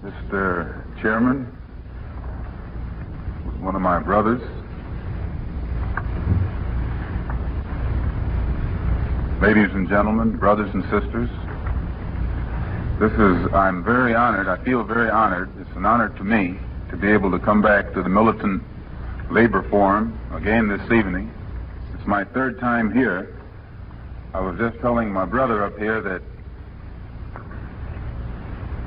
Mr. Chairman, one of my brothers, ladies and gentlemen, brothers and sisters, I'm very honored, I feel very honored, it's an honor to me to be able to come back to the Militant Labor Forum again this evening. It's my third time here. I was just telling my brother up here that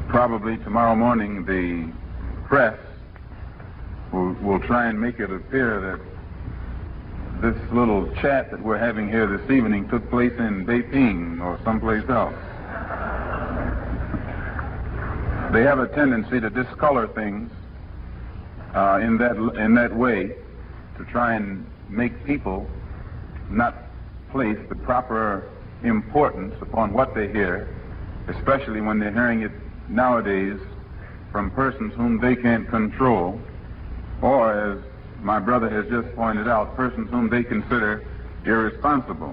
probably tomorrow morning the press will try and make it appear that this little chat that we're having here this evening took place in Beijing or someplace else. They have a tendency to discolor things in that way, to try and make people not place the proper importance upon what they hear, especially when they're hearing it nowadays from persons whom they can't control, or, as my brother has just pointed out, persons whom they consider irresponsible.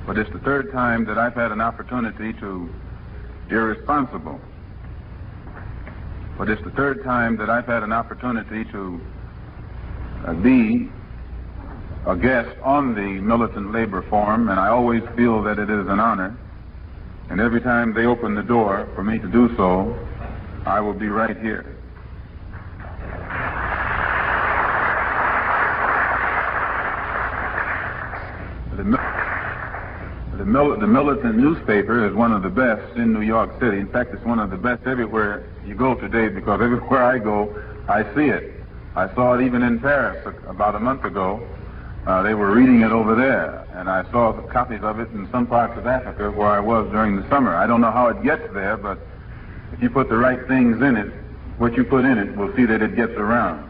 But it's the third time that I've had an opportunity to irresponsible. But it's the third time that I've had an opportunity to be a guest on the Militant Labor Forum, and I always feel that it is an honor. And every time they open the door for me to do so, I will be right here. The Militant newspaper is one of the best in New York City. In fact, it's one of the best everywhere you go today, because everywhere I go, I see it. I saw it even in Paris about a month ago. They were reading it over there, and I saw copies of it in some parts of Africa where I was during the summer. I don't know how it gets there, but if you put the right things in it, what you put in it, we'll see that it gets around.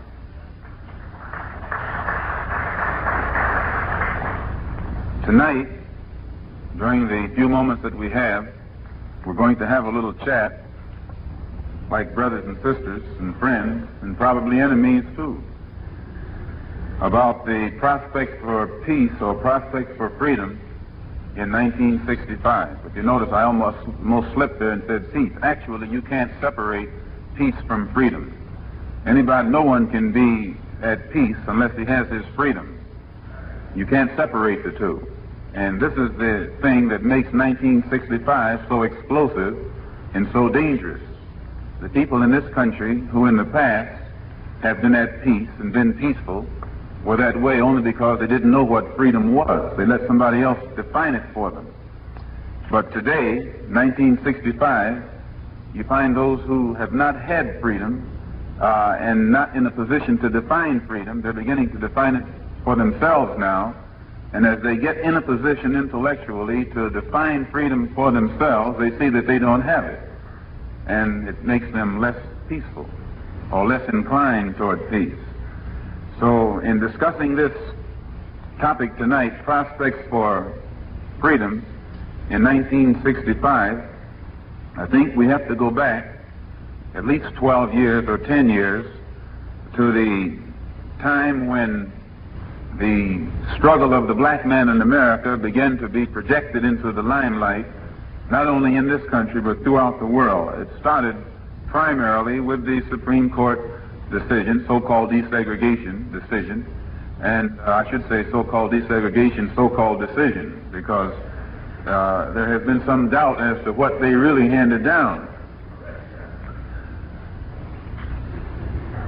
Tonight, during the few moments that we have, we're going to have a little chat like brothers and sisters and friends, and probably enemies too, about the prospects for peace or prospects for freedom in 1965. If you notice, I almost slipped there and said peace. Actually, you can't separate peace from freedom. No one can be at peace unless he has his freedom. You can't separate the two. And this is the thing that makes 1965 so explosive and so dangerous. The people in this country who in the past have been at peace and been peaceful were that way only because they didn't know what freedom was. They let somebody else define it for them. But today, 1965, you find those who have not had freedom and not in a position to define freedom. They're beginning to define it for themselves now. And as they get in a position intellectually to define freedom for themselves, they see that they don't have it. And it makes them less peaceful or less inclined toward peace. So in discussing this topic tonight, prospects for freedom in 1965, I think we have to go back at least 12 years or 10 years to the time when the struggle of the black man in America began to be projected into the limelight, not only in this country but throughout the world. It started primarily with the Supreme Court decision, so-called desegregation decision, and I should say so-called desegregation, so-called decision, because there has been some doubt as to what they really handed down.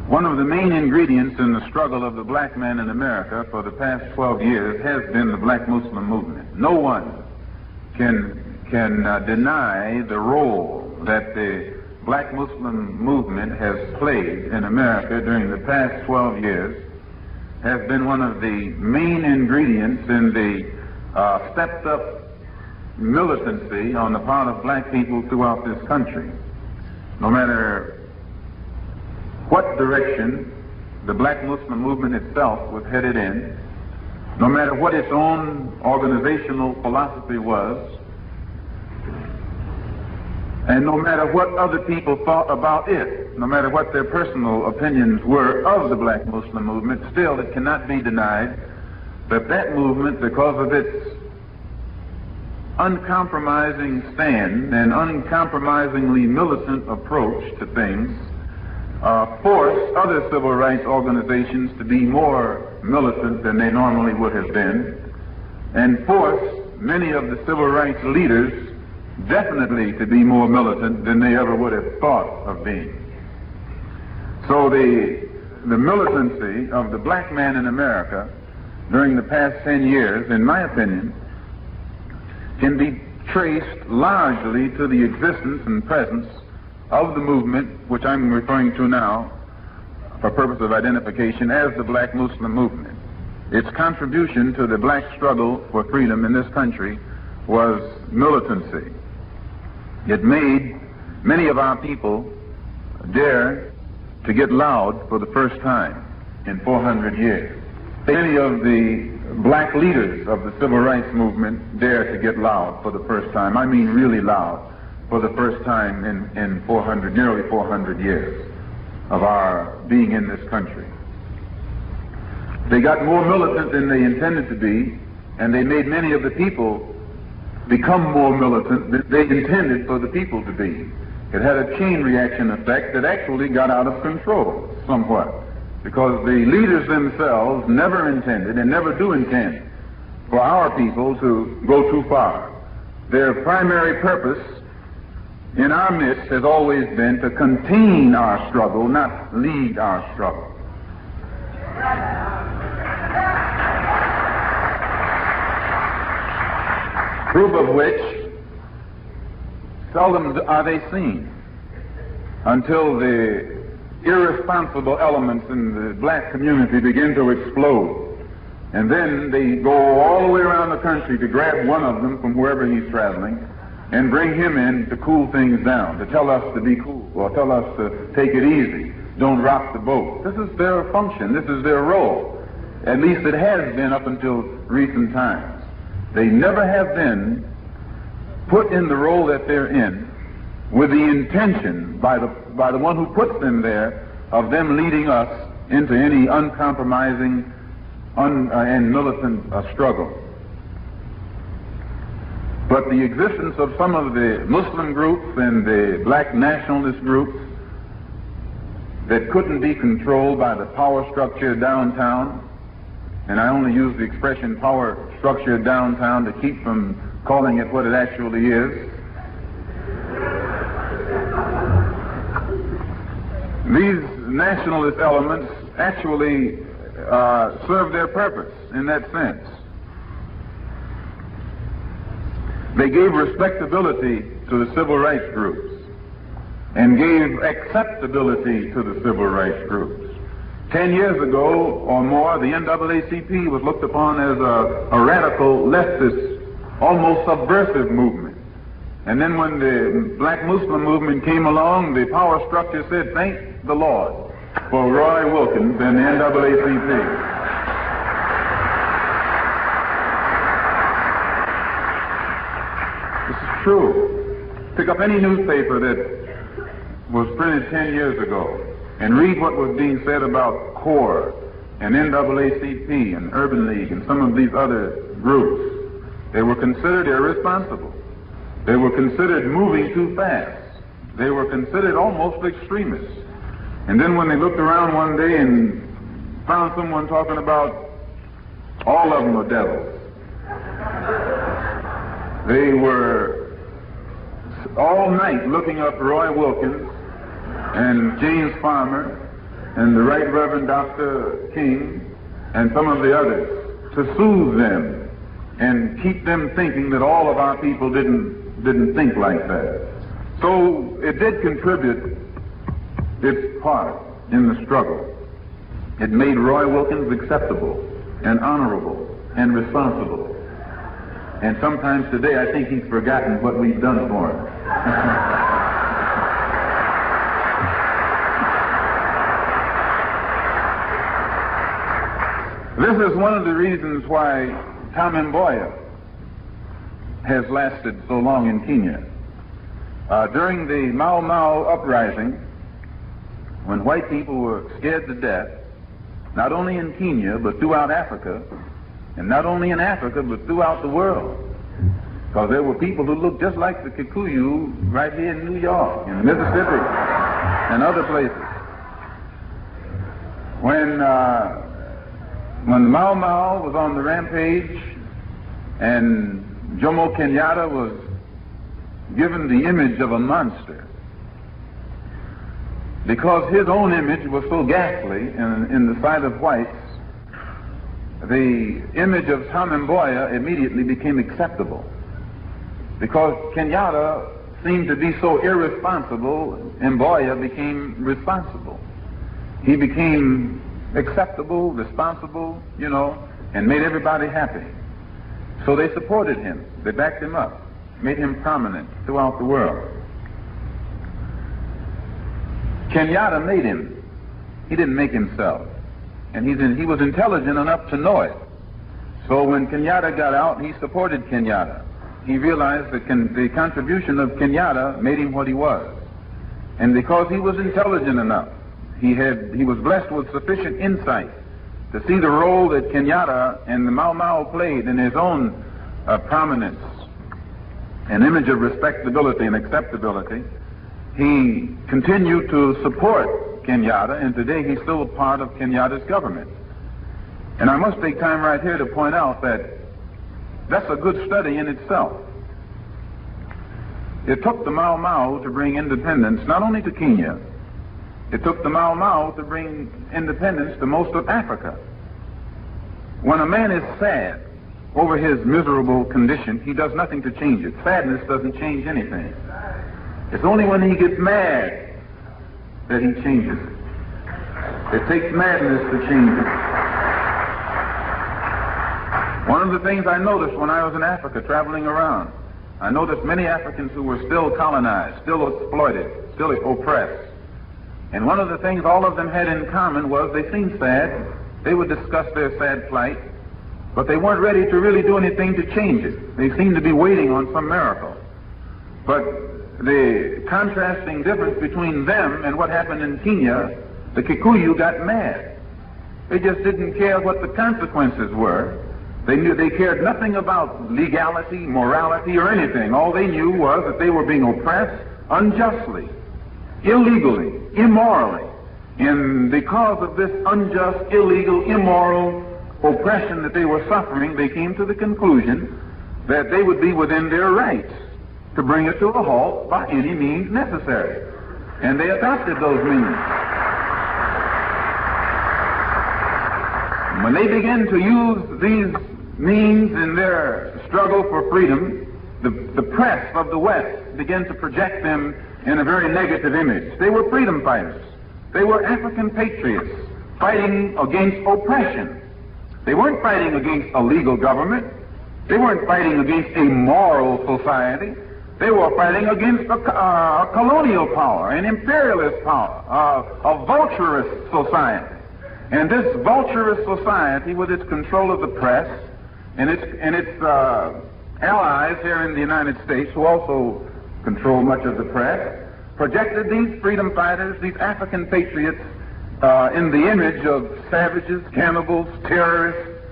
One of the main ingredients in the struggle of the black man in America for the past 12 years has been the black Muslim movement. No one can deny the role that the black Muslim movement has played in America during the past 12 years, has been one of the main ingredients in the stepped up militancy on the part of black people throughout this country. No matter what direction the black Muslim movement itself was headed in, no matter what its own organizational philosophy was, and no matter what other people thought about it, no matter what their personal opinions were of the black Muslim movement, still it cannot be denied that that movement, because of its uncompromising stand and uncompromisingly militant approach to things forced other civil rights organizations to be more militant than they normally would have been, and forced many of the civil rights leaders definitely to be more militant than they ever would have thought of being. So the militancy of the black man in America during the past 10 years, in my opinion, can be traced largely to the existence and presence of the movement, which I'm referring to now for purpose of identification as the Black Muslim movement. Its contribution to the black struggle for freedom in this country was militancy. It made many of our people dare to get loud for the first time in 400 years. Many of the black leaders of the civil rights movement dare to get loud for the first time. I mean really loud for the first time in nearly 400 years of our being in this country. They got more militant than they intended to be, and they made many of the people become more militant than they intended for the people to be. It had a chain reaction effect that actually got out of control somewhat, because the leaders themselves never intended and never do intend for our people to go too far. Their primary purpose in our midst has always been to contain our struggle, not lead our struggle. Proof of which, seldom are they seen until the irresponsible elements in the black community begin to explode. And then they go all the way around the country to grab one of them from wherever he's traveling and bring him in to cool things down, to tell us to be cool, or tell us to take it easy, don't rock the boat. This is their function, this is their role. At least it has been up until recent times. They never have been put in the role that they're in with the intention by the one who puts them there of them leading us into any uncompromising and militant struggle. But the existence of some of the Muslim groups and the black nationalist groups that couldn't be controlled by the power structure downtown, and I only use the expression power structure downtown to keep from calling it what it actually is. These nationalist elements actually serve their purpose in that sense. They gave respectability to the civil rights groups and gave acceptability to the civil rights groups. 10 years ago or more, the NAACP was looked upon as a radical, leftist, almost subversive movement. And then when the Black Muslim movement came along, the power structure said, thank the Lord for Roy Wilkins and the NAACP. This is true. Pick up any newspaper that was printed 10 years ago and read what was being said about CORE and NAACP and Urban League and some of these other groups. They were considered irresponsible. They were considered moving too fast. They were considered almost extremists. And then when they looked around one day and found someone talking about all of them are devils, they were all night looking up Roy Wilkins and James Farmer and the Right Reverend Dr. King and some of the others to soothe them and keep them thinking that all of our people didn't think like that. So it did contribute its part in the struggle. It made Roy Wilkins acceptable and honorable and responsible. And sometimes today I think he's forgotten what we've done for him. This is one of the reasons why Tom Mboya has lasted so long in Kenya. During the Mau Mau uprising, when white people were scared to death, not only in Kenya but throughout Africa, and not only in Africa but throughout the world, Because there were people who looked just like the Kikuyu right here in New York, in Mississippi, and other places. When Mau Mau was on the rampage and Jomo Kenyatta was given the image of a monster, because his own image was so ghastly in the sight of whites, the image of Tom Mboya immediately became acceptable. Because Kenyatta seemed to be so irresponsible, Mboya became responsible. He became acceptable, responsible, and made everybody happy. So they supported him. They backed him up, made him prominent throughout the world. Kenyatta made him. He didn't make himself. And he was intelligent enough to know it. So when Kenyatta got out, he supported Kenyatta. He realized that the contribution of Kenyatta made him what he was. And because he was intelligent enough, he was blessed with sufficient insight to see the role that Kenyatta and the Mau Mau played in his own prominence, an image of respectability and acceptability. He continued to support Kenyatta, and today he's still a part of Kenyatta's government. And I must take time right here to point out that that's a good study in itself. It took the Mau Mau to bring independence not only to Kenya, it took the Mau Mau to bring independence to most of Africa. When a man is sad over his miserable condition, he does nothing to change it. Sadness doesn't change anything. It's only when he gets mad that he changes it. It takes madness to change it. One of the things I noticed when I was in Africa traveling around, I noticed many Africans who were still colonized, still exploited, still oppressed. And one of the things all of them had in common was they seemed sad. They would discuss their sad plight, but they weren't ready to really do anything to change it. They seemed to be waiting on some miracle. But the contrasting difference between them and what happened in Kenya, the Kikuyu got mad. They just didn't care what the consequences were. They cared nothing about legality, morality, or anything. All they knew was that they were being oppressed unjustly, illegally, immorally. And because of this unjust, illegal, immoral oppression that they were suffering, they came to the conclusion that they would be within their rights to bring it to a halt by any means necessary. And they adopted those means. When they began to use these means in their struggle for freedom, the press of the West began to project them in a very negative image. They were freedom fighters. They were African patriots fighting against oppression. They weren't fighting against a legal government. They weren't fighting against a moral society. They were fighting against a colonial power, an imperialist power, a vulturous society. And this vulturous society, with its control of the press and its allies here in the United States, who also control much of the press, projected these freedom fighters, these African patriots, in the image of savages, cannibals, terrorists,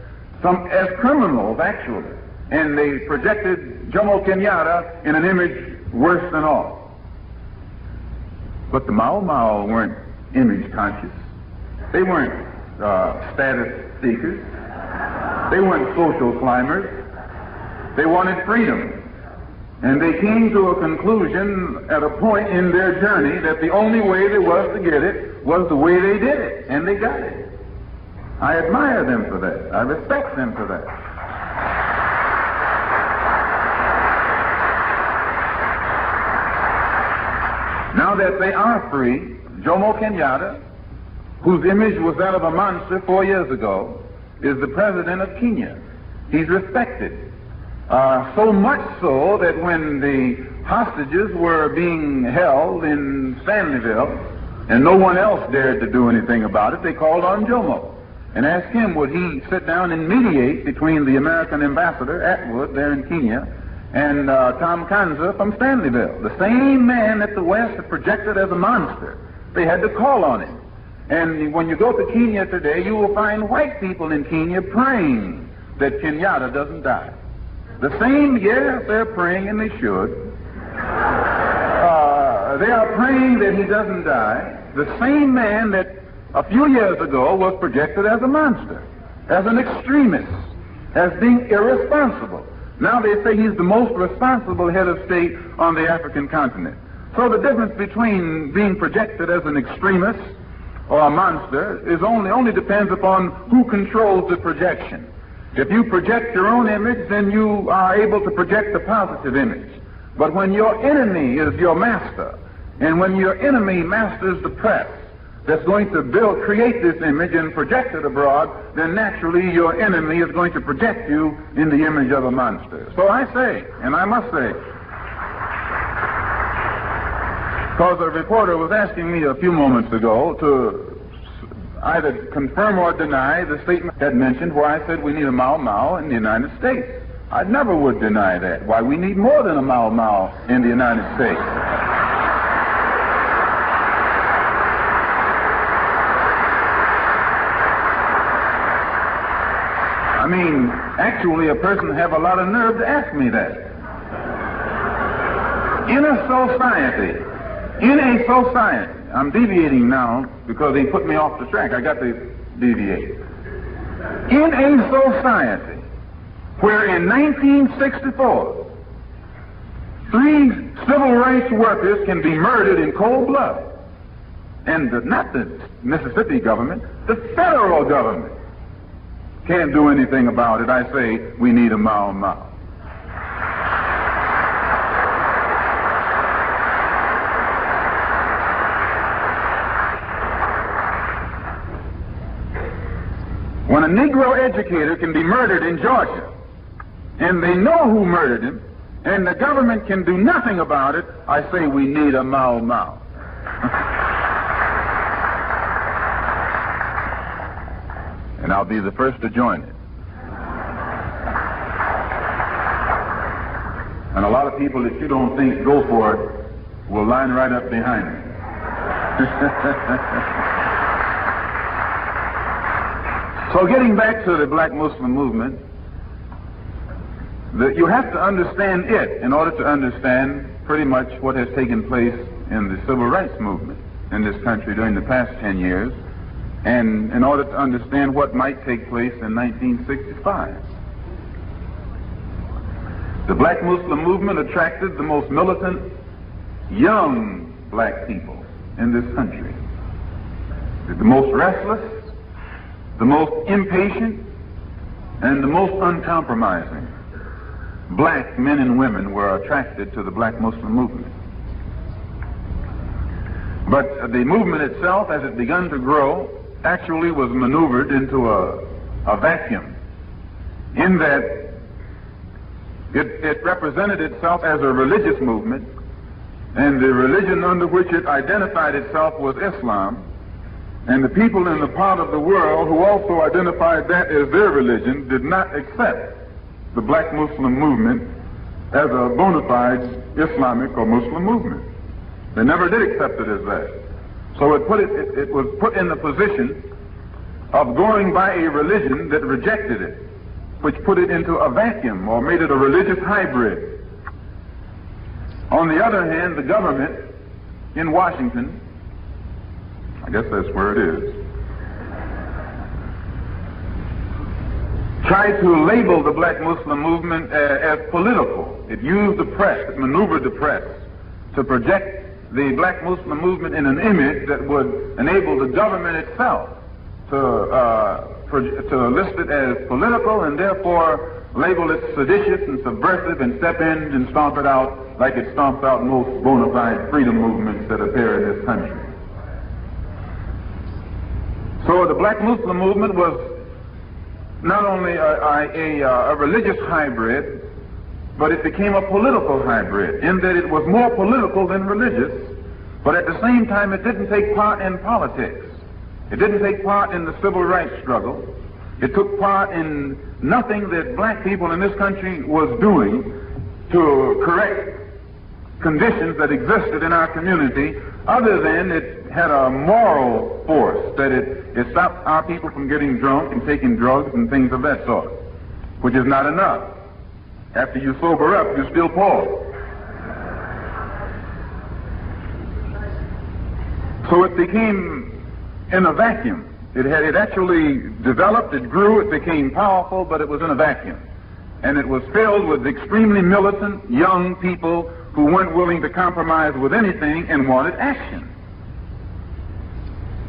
some as criminals, actually. And they projected Jomo Kenyatta in an image worse than all. But the Mau Mau weren't image conscious. They weren't status seekers. They weren't social climbers. They wanted freedom. And they came to a conclusion at a point in their journey that the only way there was to get it was the way they did it. And they got it. I admire them for that. I respect them for that. Now that they are free, Jomo Kenyatta, whose image was that of a monster 4 years ago, is the president of Kenya. He's respected. So much so that when the hostages were being held in Stanleyville and no one else dared to do anything about it, they called on Jomo and asked him would he sit down and mediate between the American ambassador, Atwood, there in Kenya, and Tom Kanza from Stanleyville, the same man that the West had projected as a monster. They had to call on him. And when you go to Kenya today, you will find white people in Kenya praying that Kenyatta doesn't die. The same, yes, they're praying, and they should. They are praying that he doesn't die. The same man that a few years ago was projected as a monster, as an extremist, as being irresponsible. Now they say he's the most responsible head of state on the African continent. So the difference between being projected as an extremist or a monster is only depends upon who controls the projection. If you project your own image, then you are able to project a positive image. But when your enemy is your master, and when your enemy masters the press that's going to create this image and project it abroad, then naturally your enemy is going to project you in the image of a monster. So I say, and I must say, because a reporter was asking me a few moments ago to either confirm or deny the statement I had mentioned where I said we need a Mau Mau in the United States. I never would deny that. Why, we need more than a Mau Mau in the United States. I mean, actually, a person have a lot of nerve to ask me that. In a society, I'm deviating now because they put me off the track. I got to deviate. In a society where in 1964, 3 civil rights workers can be murdered in cold blood, and not the Mississippi government, the federal government can't do anything about it, I say we need a Mau Mau. When a Negro educator can be murdered in Georgia, and they know who murdered him, and the government can do nothing about it, I say we need a Mau Mau. And I'll be the first to join it. And a lot of people that you don't think go for it will line right up behind me. So getting back to the black Muslim movement, you have to understand it in order to understand pretty much what has taken place in the civil rights movement in this country during the past 10 years, and in order to understand what might take place in 1965. The black Muslim movement attracted the most militant young black people in this country. The most restless, the most impatient, and the most uncompromising black men and women were attracted to the black Muslim movement. But the movement itself, as it began to grow, actually was maneuvered into a vacuum, in that it represented itself as a religious movement, and the religion under which it identified itself was Islam, and the people in the part of the world who also identified that as their religion did not accept the black Muslim movement as a bona fide Islamic or Muslim movement. They never did accept it as that. So it was put in the position of going by a religion that rejected it, which put it into a vacuum or made it a religious hybrid. On the other hand, the government in Washington, I guess that's where it is, tried to label the black Muslim movement as political. It used the press, it maneuvered the press to project the black Muslim movement in an image that would enable the government itself to list it as political and therefore label it seditious and subversive and step in and stomp it out like it stomps out most bona fide freedom movements that appear in this country. So the black Muslim movement was not only a religious hybrid, but it became a political hybrid, in that it was more political than religious, but at the same time it didn't take part in politics. It didn't take part in the civil rights struggle. It took part in nothing that black people in this country was doing to correct conditions that existed in our community, other than it had a moral force, that it stopped our people from getting drunk and taking drugs and things of that sort, which is not enough. After you sober up, you're still Paul. So it became in a vacuum. It actually developed, it grew, it became powerful, but it was in a vacuum. And it was filled with extremely militant young people who weren't willing to compromise with anything and wanted action.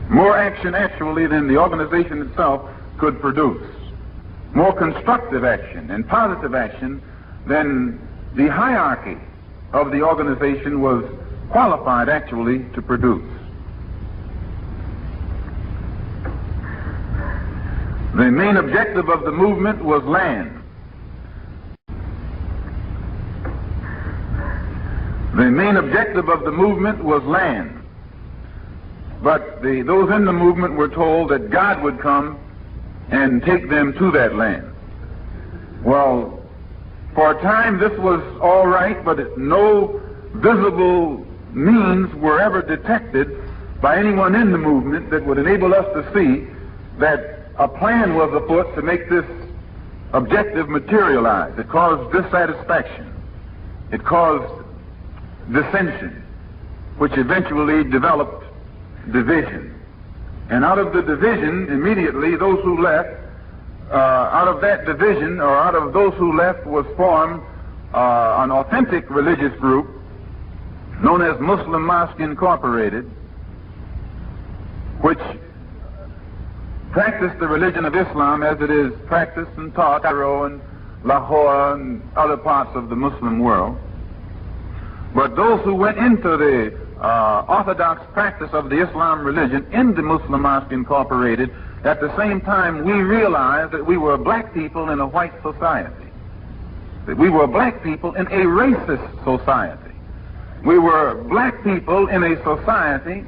More action, actually, than the organization itself could produce. More constructive action and positive action than the hierarchy of the organization was qualified, actually, to produce. The main objective of the movement was land. The main objective of the movement was land. But those in the movement were told that God would come and take them to that land. Well, for a time this was all right, but no visible means were ever detected by anyone in the movement that would enable us to see that a plan was afoot to make this objective materialize. It caused dissatisfaction. It caused dissension, which eventually developed division. And out of the division, immediately, those who left, out of that division, or out of those who left, was formed an authentic religious group known as Muslim Mosque Incorporated, which practiced the religion of Islam as it is practiced and taught in Cairo and Lahore and other parts of the Muslim world. But those who went into the orthodox practice of the Islam religion in the Muslim Mosque Incorporated, at the same time we realized that we were black people in a white society. That we were black people in a racist society. We were black people in a society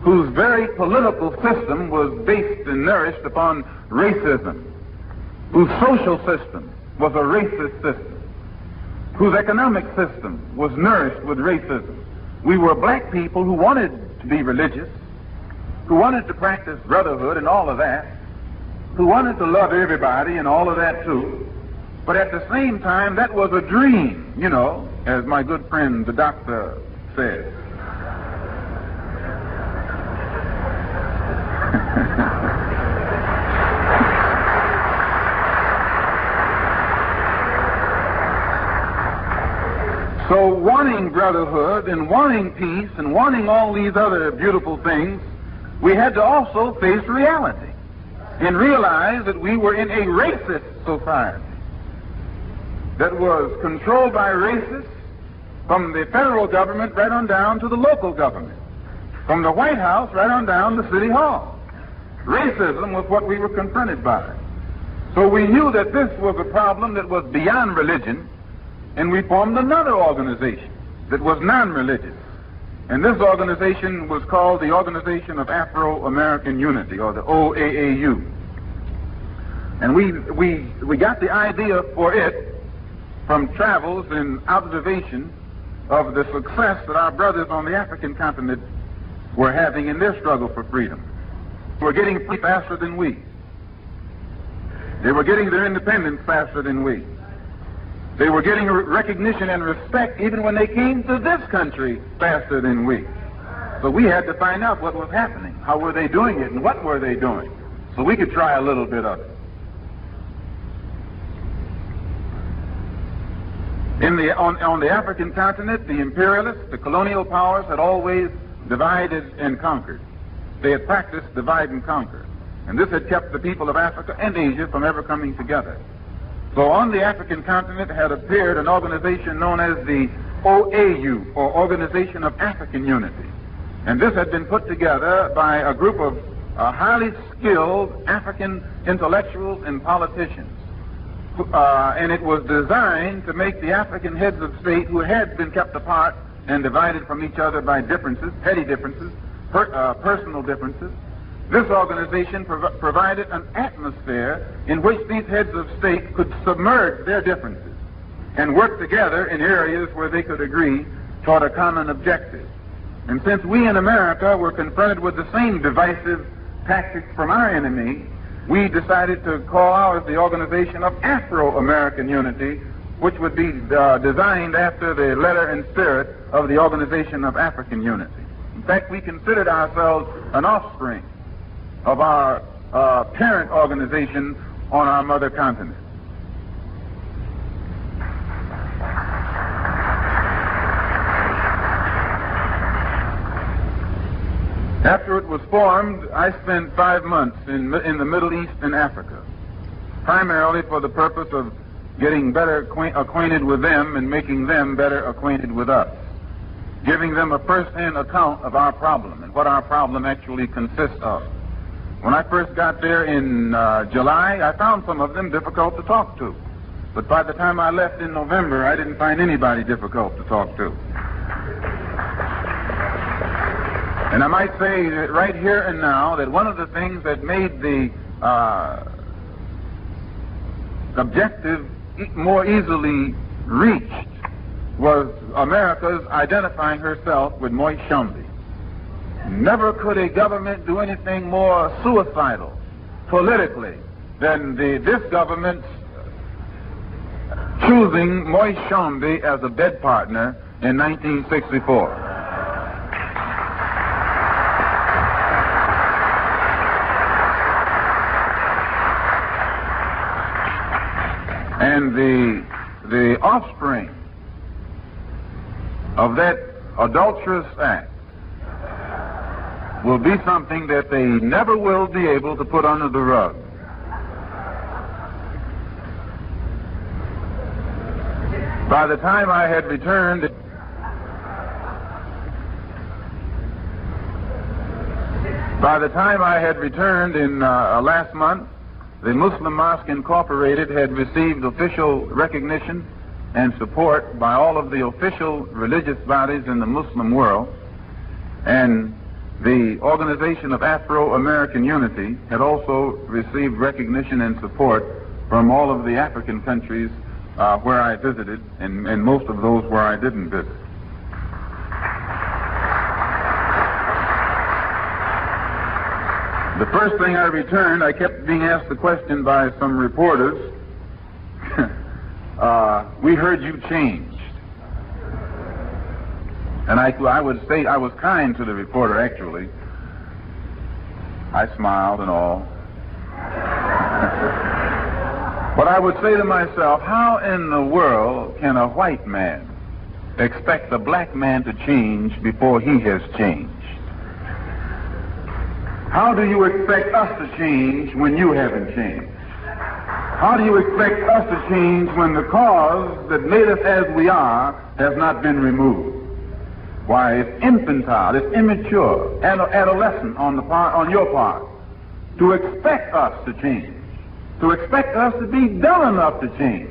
whose very political system was based and nourished upon racism, whose social system was a racist system, whose economic system was nourished with racism. We were black people who wanted to be religious, who wanted to practice brotherhood and all of that, who wanted to love everybody and all of that too. But at the same time, that was a dream, you know, as my good friend the doctor said. So wanting brotherhood and wanting peace and wanting all these other beautiful things, we had to also face reality and realize that we were in a racist society that was controlled by racists from the federal government right on down to the local government, from the White House right on down to City Hall. Racism was what we were confronted by. So we knew that this was a problem that was beyond religion, and we formed another organization that was non-religious. And this organization was called the Organization of Afro-American Unity, or the OAAU. And we got the idea for it from travels and observation of the success that our brothers on the African continent were having in their struggle for freedom. They were getting free faster than we. They were getting their independence faster than we. They were getting recognition and respect even when they came to this country faster than we. So we had to find out what was happening. How were they doing it and what were they doing? So we could try a little bit of it. On the African continent, the imperialists, the colonial powers had always divided and conquered. They had practiced divide and conquer. And this had kept the people of Africa and Asia from ever coming together. So on the African continent had appeared an organization known as the OAU, or Organization of African Unity. And this had been put together by a group of highly skilled African intellectuals and politicians. And it was designed to make the African heads of state, who had been kept apart and divided from each other by differences, petty differences, personal differences. This organization provided an atmosphere in which these heads of state could submerge their differences and work together in areas where they could agree toward a common objective. And since we in America were confronted with the same divisive tactics from our enemy, we decided to call ours the Organization of Afro-American Unity, which would be designed after the letter and spirit of the Organization of African Unity. In fact, we considered ourselves an offspring of our parent organization on our mother continent. After it was formed, I spent 5 months in the Middle East and Africa, primarily for the purpose of getting better acquainted with them and making them better acquainted with us, giving them a first-hand account of our problem and what our problem actually consists of. When I first got there in July, I found some of them difficult to talk to. But by the time I left in November, I didn't find anybody difficult to talk to. And I might say that right here and now that one of the things that made the objective more easily reached was America's identifying herself with Moise Tshombe. Never could a government do anything more suicidal politically than this government's choosing Moise Tshombe as a bed partner in 1964. And the offspring of that adulterous act will be something that they never will be able to put under the rug. By the time I had returned in last month, the Muslim Mosque Incorporated had received official recognition and support by all of the official religious bodies in the Muslim world, and the Organization of Afro-American Unity had also received recognition and support from all of the African countries where I visited, and most of those where I didn't visit. The first thing I returned, I kept being asked the question by some reporters, we heard you changed. And I would say I was kind to the reporter, actually. I smiled and all. But I would say to myself, how in the world can a white man expect a black man to change before he has changed? How do you expect us to change when you haven't changed? How do you expect us to change when the cause that made us as we are has not been removed? Why, it's infantile, it's immature, adolescent on your part to expect us to change, to expect us to be dull enough to change,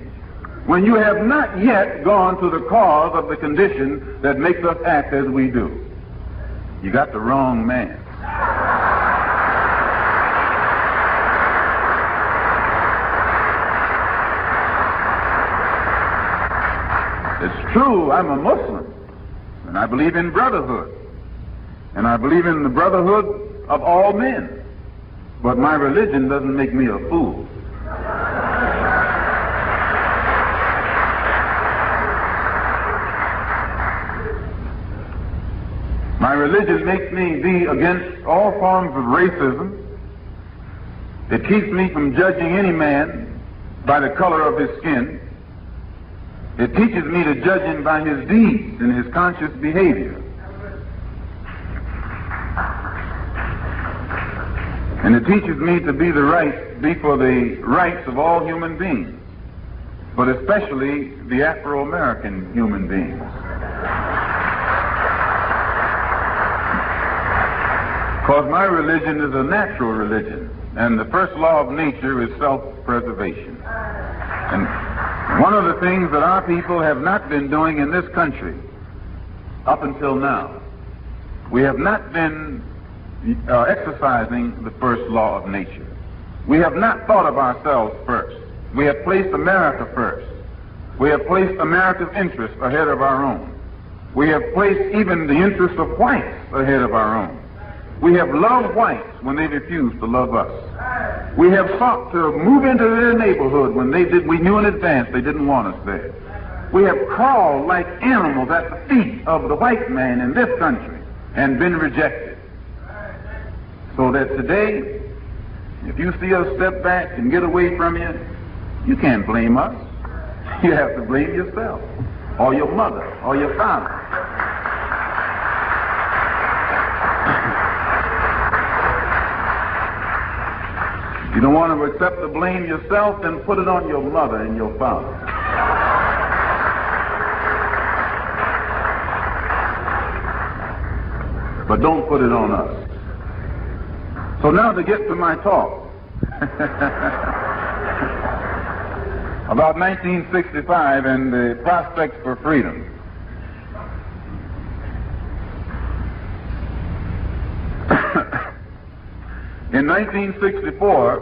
when you have not yet gone to the cause of the condition that makes us act as we do. You got the wrong man. It's true, I'm a Muslim, and I believe in brotherhood, and I believe in the brotherhood of all men, but my religion doesn't make me a fool. My religion makes me be against all forms of racism. It keeps me from judging any man by the color of his skin. It teaches me to judge him by his deeds and his conscious behavior. And it teaches me to be for the rights of all human beings, but especially the Afro-American human beings. Because my religion is a natural religion, and the first law of nature is self-preservation. And one of the things that our people have not been doing in this country up until now, we have not been exercising the first law of nature. We have not thought of ourselves first. We have placed America first. We have placed America's interests ahead of our own. We have placed even the interests of whites ahead of our own. We have loved whites when they refused to love us. We have sought to move into their neighborhood when we knew in advance they didn't want us there. We have crawled like animals at the feet of the white man in this country and been rejected. So that today, if you see us step back and get away from you, you can't blame us. You have to blame yourself, or your mother, or your father. If you don't want to accept the blame yourself, then put it on your mother and your father. But don't put it on us. So now to get to my talk. About 1965 and the prospects for freedom. In 1964,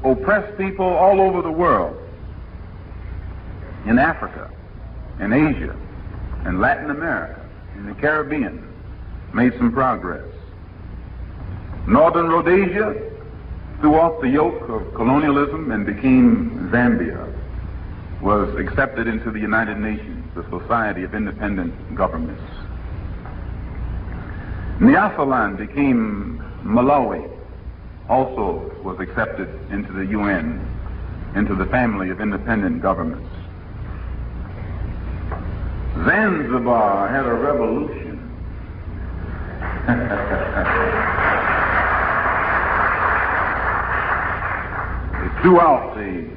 oppressed people all over the world, in Africa, in Asia, in Latin America, in the Caribbean, made some progress. Northern Rhodesia threw off the yoke of colonialism and became Zambia, was accepted into the United Nations, the Society of Independent Governments. Nyasaland became Malawi, also was accepted into the UN, into the family of independent governments. Zanzibar had a revolution. They threw out the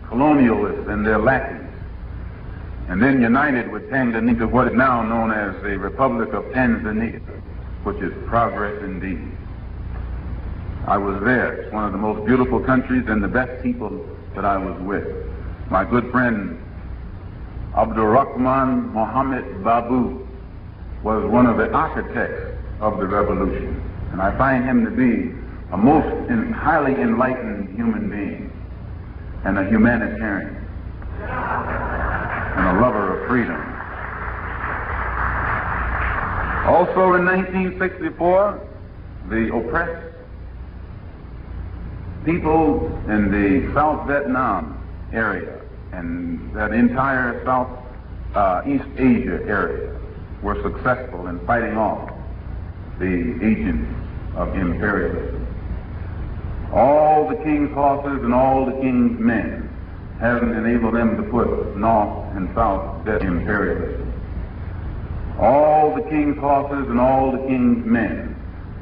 colonialists and their lackeys, and then united with Tanganyika, what is now known as the Republic of Tanzania, which is progress indeed. I was there. It's one of the most beautiful countries and the best people that I was with. My good friend Abdurrahman Mohammed Babu was one of the architects of the revolution, and I find him to be a most highly enlightened human being and a humanitarian and a lover of freedom. Also in 1964, the oppressed people in the South Vietnam area and that entire East Asia area were successful in fighting off the agents of imperialism. All the king's horses and all the king's men haven't enabled them to put North and South Vietnam imperialism. All the king's horses and all the king's men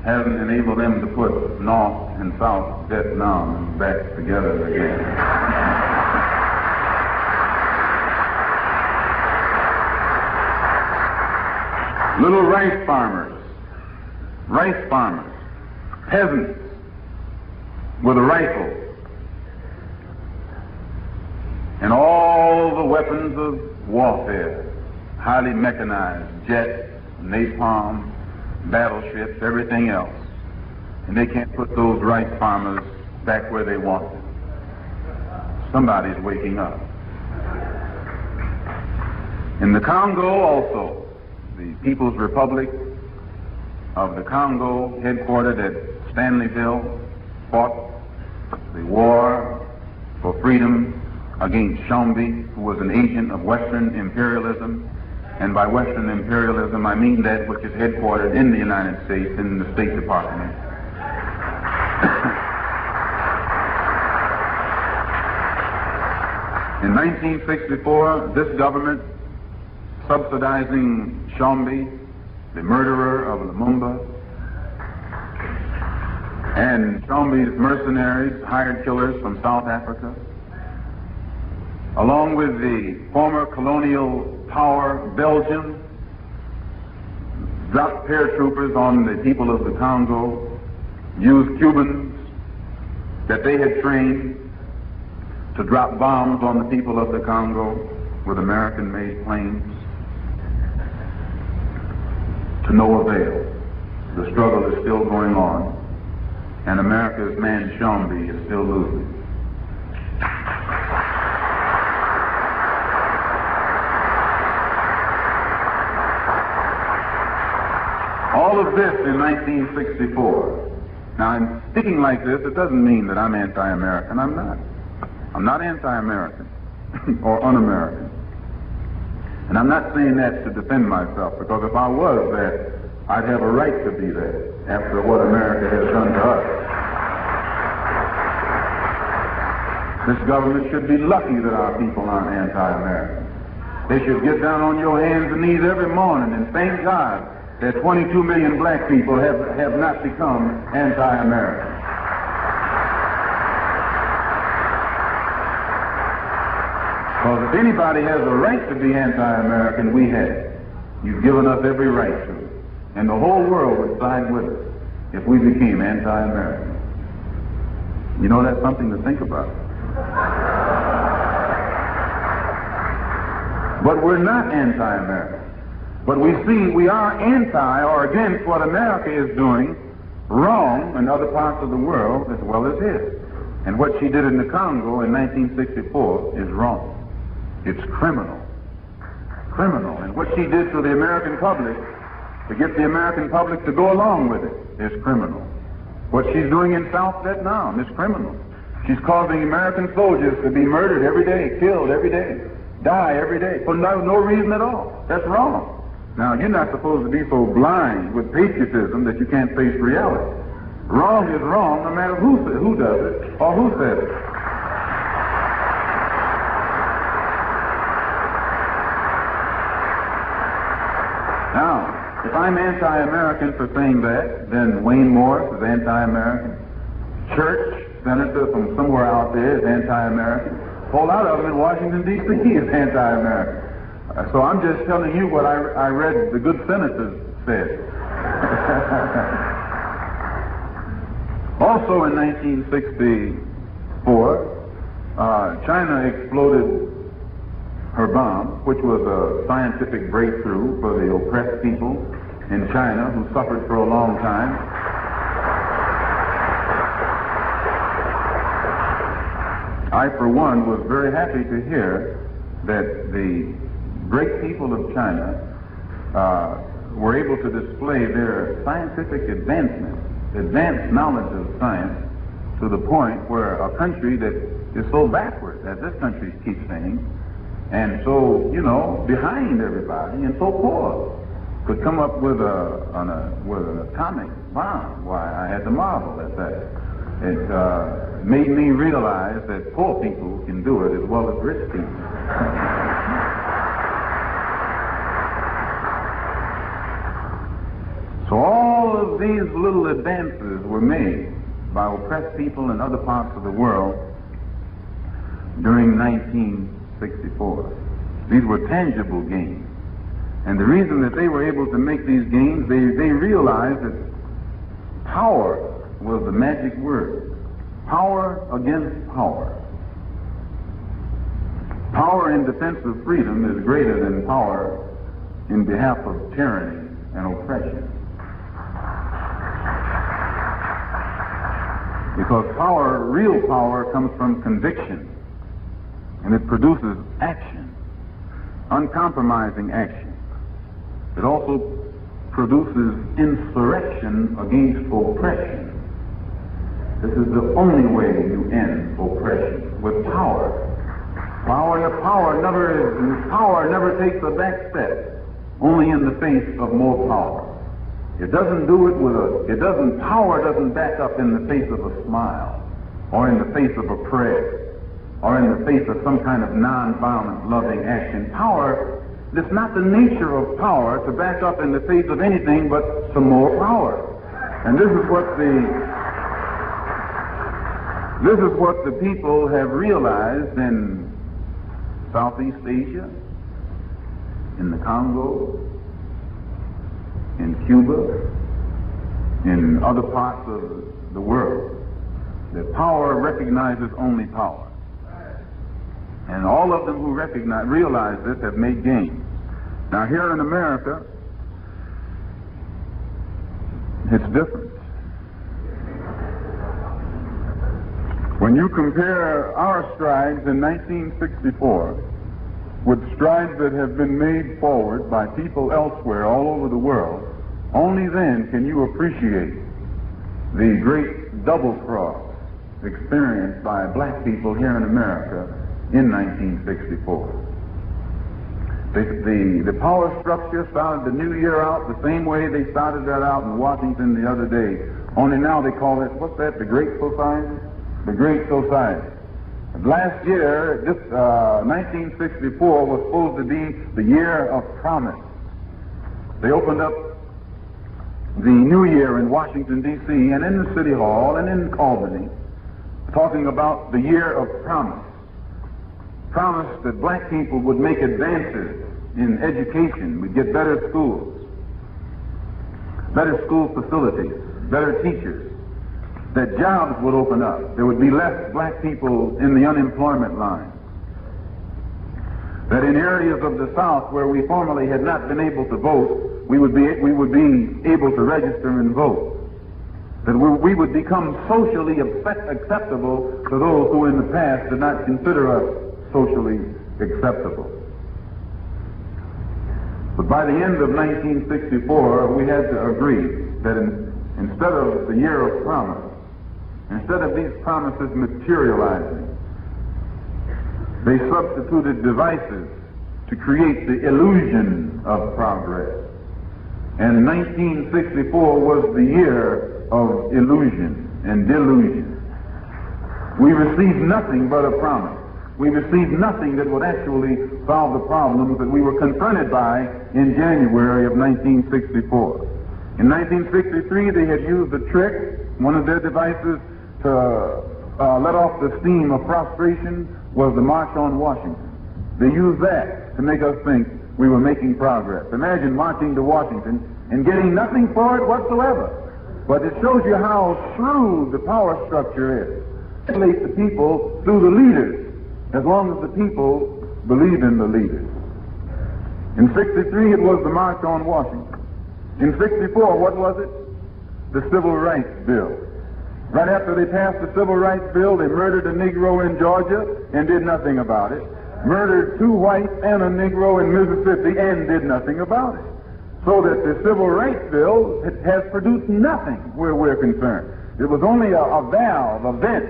haven't enabled them to put North and South Vietnam back together again. Little rice farmers, peasants with a rifle, and all the weapons of warfare, highly mechanized, jets, napalm, battleships, everything else. And they can't put those rice farmers back where they want them. Somebody's waking up. In the Congo also, the People's Republic of the Congo, headquartered at Stanleyville, fought the war for freedom against Chombi, who was an agent of Western imperialism. And by Western imperialism, I mean that which is headquartered in the United States, in the State Department. In 1964, this government, subsidizing Chombi, the murderer of Lumumba, and Chombi's mercenaries, hired killers from South Africa, along with the former colonial power Belgium, dropped paratroopers on the people of the Congo, used Cubans that they had trained to drop bombs on the people of the Congo with American-made planes. To no avail. The struggle is still going on, and America's man Chombi is still losing. All of this in 1964. Now, in speaking like this, it doesn't mean that I'm anti-American. I'm not. I'm not anti-American or un-American. And I'm not saying that to defend myself, because if I was that, I'd have a right to be that after what America has done to us. This government should be lucky that our people aren't anti-American. They should get down on your hands and knees every morning and thank God that 22 million black people have not become anti-American. Because if anybody has a right to be anti-American, we have. You've given us every right to it. And the whole world would side with us if we became anti-American. You know, that's something to think about. But we're not anti-American. But we see we are anti or against what America is doing wrong in other parts of the world as well as here. And what she did in the Congo in 1964 is wrong. It's criminal. Criminal. And what she did to the American public, to get the American public to go along with it, is criminal. What she's doing in South Vietnam is criminal. She's causing American soldiers to be murdered every day, killed every day, die every day, for no reason at all. That's wrong. Now, you're not supposed to be so blind with patriotism that you can't face reality. Wrong is wrong no matter who does it or who says it. Now, if I'm anti-American for saying that, then Wayne Morris is anti-American. Church, senator from somewhere out there, is anti-American. A whole lot of them in Washington, D.C. is anti-American. So I'm just telling you what I read the good senators said. Also in 1964, China exploded her bomb, which was a scientific breakthrough for the oppressed people in China who suffered for a long time. I, for one, was very happy to hear that the great people of China were able to display their scientific advanced knowledge of science to the point where a country that is so backward, as this country keeps saying, and so, you know, behind everybody and so poor, could come up with an atomic bomb. Why, I had to marvel at that. It made me realize that poor people can do it as well as rich people. So all of these little advances were made by oppressed people in other parts of the world during 1964. These were tangible gains. And the reason that they were able to make these gains, they realized that power was the magic word. Power against power. Power in defense of freedom is greater than power in behalf of tyranny and oppression. Because power, real power, comes from conviction. And it produces action, uncompromising action. It also produces insurrection against oppression. This is the only way you end oppression, with power. Power never takes a back step, only in the face of more power. It doesn't do it power doesn't back up in the face of a smile, or in the face of a prayer, or in the face of some kind of non-violent, loving action. Power, it's not the nature of power to back up in the face of anything but some more power. And this is what the people have realized in Southeast Asia, in the Congo, in Cuba, in other parts of the world, that power recognizes only power. And all of them who realize this have made gains. Now here in America, it's different. When you compare our strides in 1964 with strides that have been made forward by people elsewhere all over the world, Only then can you appreciate the great double cross experienced by black people here in America in 1964. The power structure started the new year out the same way they started that out in Washington the other day. Only now they call it, what's that, the Great Society? The Great Society. Last year, this 1964 was supposed to be the year of promise. They opened up the new year in Washington, D.C., and in the City Hall and in Albany, talking about the year of promise. Promise that black people would make advances in education, we'd get better schools, better school facilities, better teachers, that jobs would open up, there would be less black people in the unemployment line, that in areas of the South where we formerly had not been able to vote, we would be able to register and vote, that we would become socially acceptable to those who in the past did not consider us socially acceptable. But by the end of 1964, we had to agree that instead of the year of promise, instead of these promises materializing, they substituted devices to create the illusion of progress. And 1964 was the year of illusion and delusion. We received nothing but a promise. We received nothing that would actually solve the problems that we were confronted by in January of 1964. In 1963, they had used a trick. One of their devices to let off the steam of frustration was the March on Washington. They used that to make us think we were making progress. Imagine marching to Washington and getting nothing for it whatsoever. But it shows you how shrewd the power structure is. It relates the people through the leaders, as long as the people believe in the leaders. In 63, it was the March on Washington. In 64, what was it? The Civil Rights Bill. Right after they passed the Civil Rights Bill, they murdered a Negro in Georgia and did nothing about it. Murdered 2 whites and a Negro in Mississippi and did nothing about it. So that the Civil Rights Bill has produced nothing where we're concerned. It was only a valve, a vent,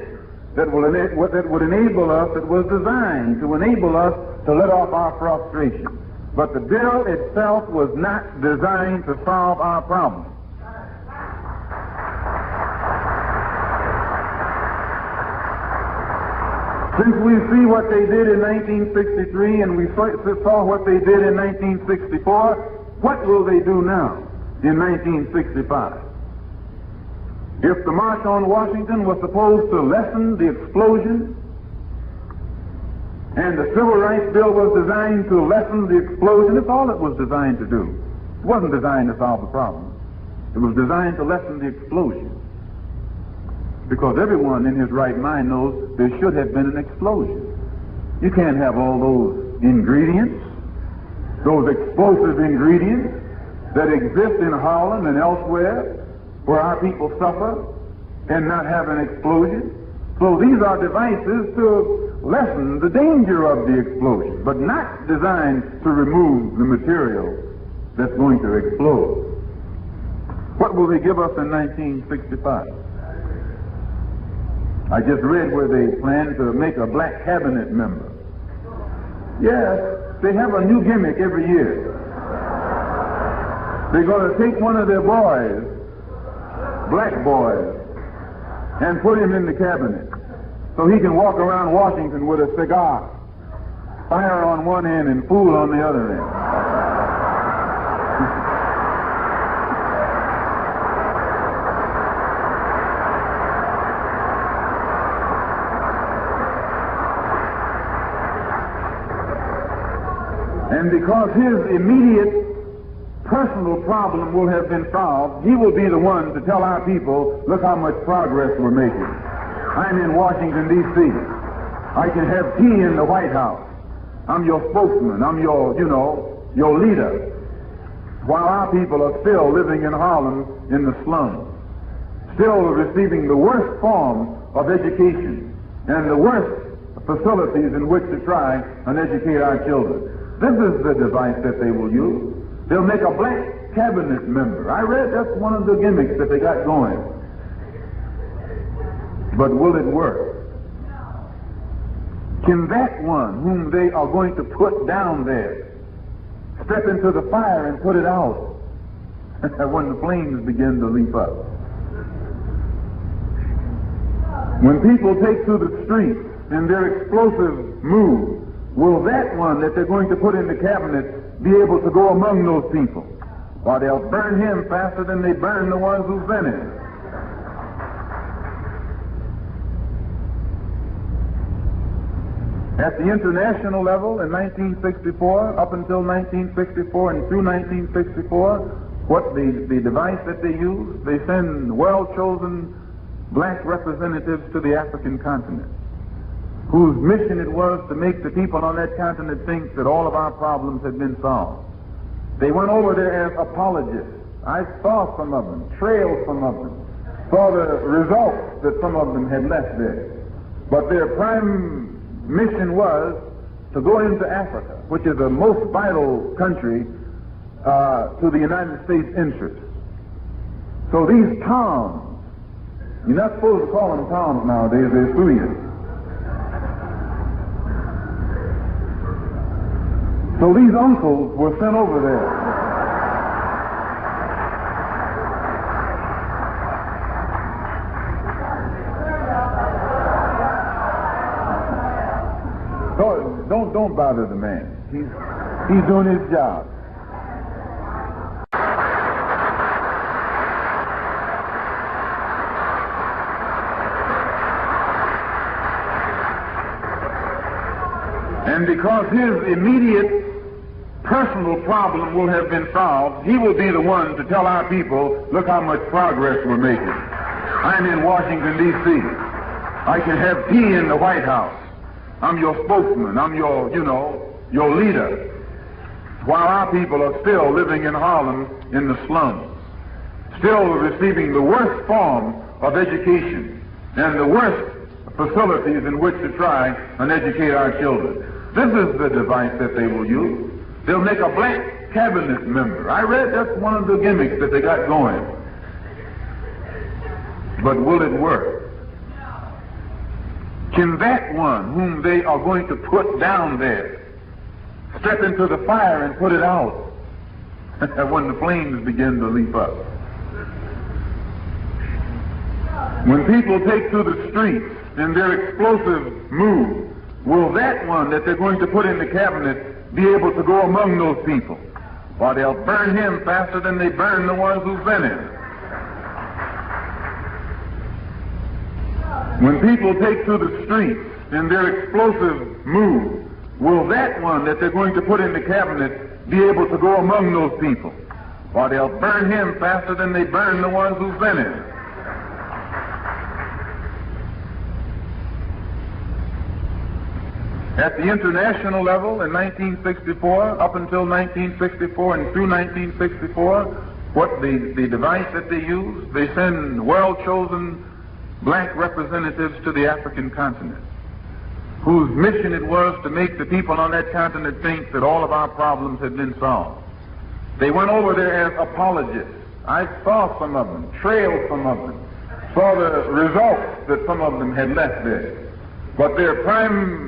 that would enable us, that was designed to enable us to let off our frustration. But the bill itself was not designed to solve our problem. Since we see what they did in 1963 and we saw what they did in 1964, what will they do now in 1965? If the March on Washington was supposed to lessen the explosion, and the Civil Rights Bill was designed to lessen the explosion, that's all it was designed to do. It wasn't designed to solve the problem. It was designed to lessen the explosion. Because everyone in his right mind knows there should have been an explosion. You can't have all those ingredients, those explosive ingredients that exist in Harlem and elsewhere, where our people suffer, and not have an explosion. So these are devices to lessen the danger of the explosion, but not designed to remove the material that's going to explode. What will they give us in 1965? I just read where they plan to make a black cabinet member. Yes, they have a new gimmick every year. They're going to take one of their boys, black boys, and put him in the cabinet so he can walk around Washington with a cigar, fire on one end and fool on the other end. And because his immediate personal problem will have been solved, he will be the one to tell our people, look how much progress we're making. I'm in Washington, D.C. I can have tea in the White House. I'm your spokesman. I'm your leader. While our people are still living in Harlem in the slums, still receiving the worst form of education and the worst facilities in which to try and educate our children. This is the device that they will use. They'll make a black cabinet member. I read that's one of the gimmicks that they got going. But will it work? Can that one whom they are going to put down there step into the fire and put it out when the flames begin to leap up? When people take to the streets in their explosive mood, will that one that they're going to put in the cabinet be able to go among those people? Or they'll burn him faster than they burn the ones who've been in. At the international level in 1964, up until 1964 and through 1964, what the device that they use, they send well-chosen black representatives to the African continent, whose mission it was to make the people on that continent think that all of our problems had been solved. They went over there as apologists. I saw some of them, trailed some of them, saw the results that some of them had left there. But their prime mission was to go into Africa, which is the most vital country to the United States interests. So these Toms, you're not supposed to call them Toms nowadays, they're sue you. So these uncles were sent over there. Don't bother the man. He's doing his job. And because his immediate personal problem will have been solved, he will be the one to tell our people, look how much progress we're making. I'm in Washington, D.C. I can have tea in the White House. I'm your spokesman. I'm your leader. While our people are still living in Harlem in the slums, still receiving the worst form of education and the worst facilities in which to try and educate our children. This is the device that they will use. They'll make a black cabinet member. I read that's one of the gimmicks that they got going. But will it work? Can that one whom they are going to put down there step into the fire and put it out when the flames begin to leap up? When people take to the streets in their explosive mood, will that one that they're going to put in the cabinet be able to go among those people? Or they'll burn him faster than they burn the ones who've been in. When people take to the streets in their explosive mood, will that one that they're going to put in the cabinet be able to go among those people? Or they'll burn him faster than they burn the ones who've been in. At the international level in 1964, up until 1964 and through 1964, what the device that they use, they send well-chosen black representatives to the African continent, whose mission it was to make the people on that continent think that all of our problems had been solved. They went over there as apologists. I saw some of them, trailed some of them, saw the results that some of them had left there. But their prime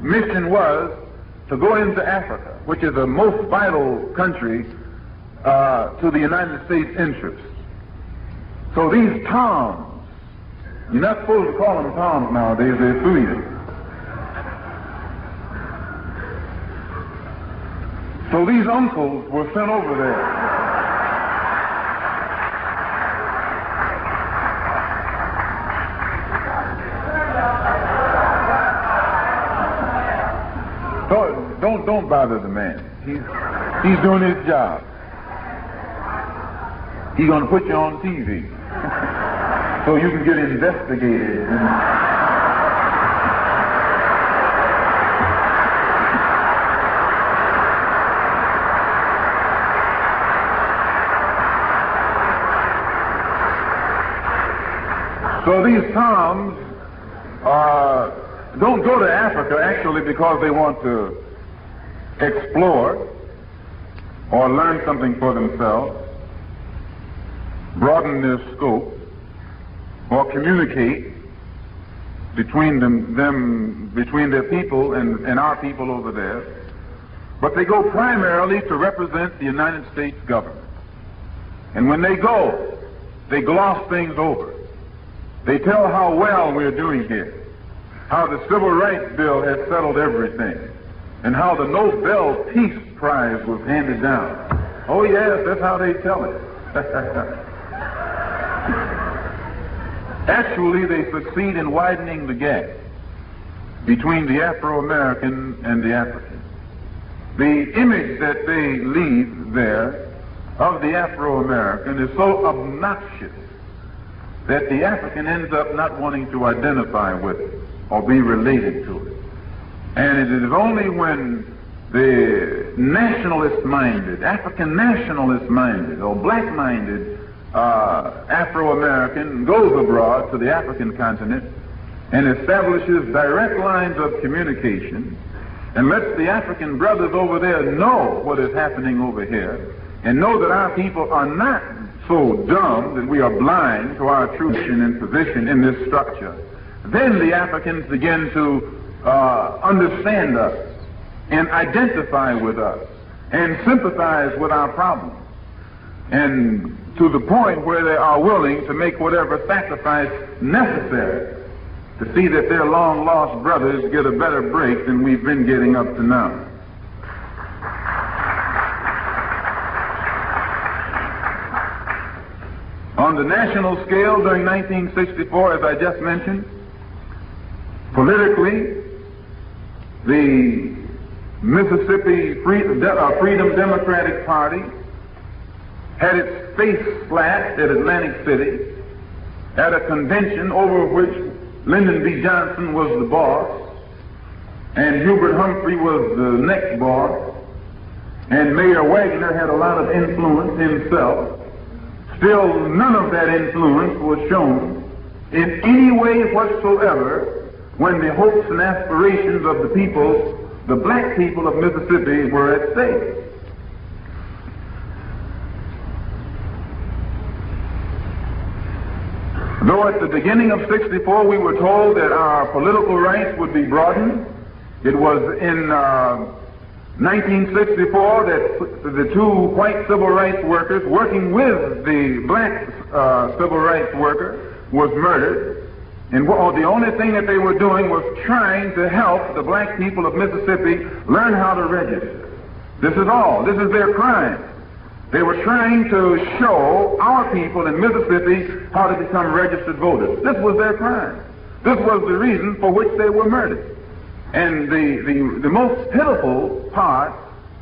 mission was to go into Africa, which is the most vital country to the United States interests. So these Toms, you're not supposed to call them Toms nowadays, they're sue you. So these uncles were sent over there. Don't bother the man. He's doing his job. He's going to put you on TV so you can get investigated. So these Toms don't go to Africa actually because they want to explore or learn something for themselves. broaden their scope or communicate between between their people and our people over there, but they go primarily to represent the United States government. And when they go, they gloss things over. They tell how well we're doing here, how the Civil Rights Bill has settled everything, and how the Nobel Peace Prize was handed down. Oh yes, that's how they tell it. Actually, they succeed in widening the gap between the Afro-American and the African. The image that they leave there of the Afro-American is so obnoxious that the African ends up not wanting to identify with it or be related to it. And it is only when the nationalist-minded, African nationalist-minded, or black-minded Afro-American goes abroad to the African continent and establishes direct lines of communication and lets the African brothers over there know what is happening over here and know that our people are not so dumb that we are blind to our true mission and position in this structure. Then the Africans begin to understand us and identify with us and sympathize with our problems, and to the point where they are willing to make whatever sacrifice necessary to see that their long-lost brothers get a better break than we've been getting up to now. On the national scale, during 1964, as I just mentioned, politically, the Mississippi Freedom Democratic Party had its face slashed at Atlantic City at a convention over which Lyndon B. Johnson was the boss and Hubert Humphrey was the next boss, and Mayor Wagner had a lot of influence himself. Still, none of that influence was shown in any way whatsoever when the hopes and aspirations of the people, the black people of Mississippi, were at stake. Though at the beginning of '64 we were told that our political rights would be broadened, it was in 1964 that the two white civil rights workers working with the black civil rights worker was murdered. And the only thing that they were doing was trying to help the black people of Mississippi learn how to register. This is all. This is their crime. They were trying to show our people in Mississippi how to become registered voters. This was their crime. This was the reason for which they were murdered. And the most pitiful part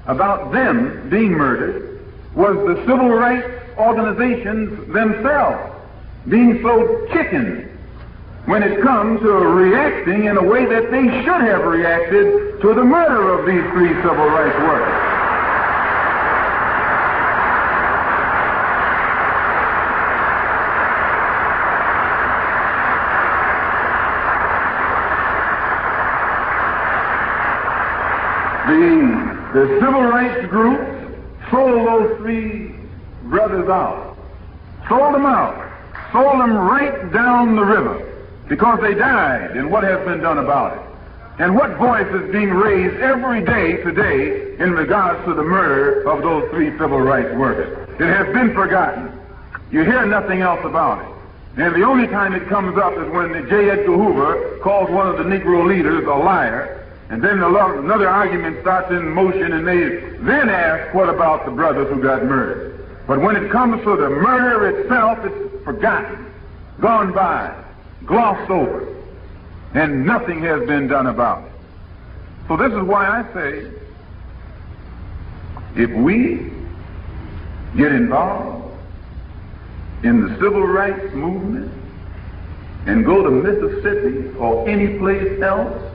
about them being murdered was the civil rights organizations themselves being so chicken when it comes to reacting in a way that they should have reacted to the murder of these three civil rights workers. The civil rights groups sold those three brothers out. Sold them out. Sold them right down the river because they died, and what has been done about it? And what voice is being raised every day today in regards to the murder of those three civil rights workers? It has been forgotten. You hear nothing else about it. And the only time it comes up is when J. Edgar Hoover calls one of the Negro leaders a liar. And then another argument starts in motion, and they then ask, what about the brothers who got murdered? But when it comes to the murder itself, it's forgotten, gone by, glossed over, and nothing has been done about it. So this is why I say, if we get involved in the civil rights movement and go to Mississippi or any place else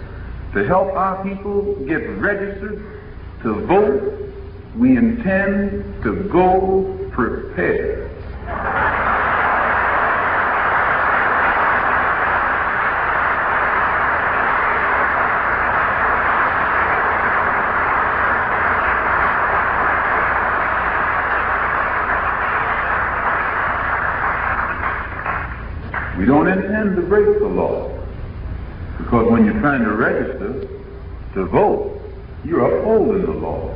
to help our people get registered to vote, we intend to go prepared. We don't intend to break the law, because when you're trying to register to vote, you're upholding the law.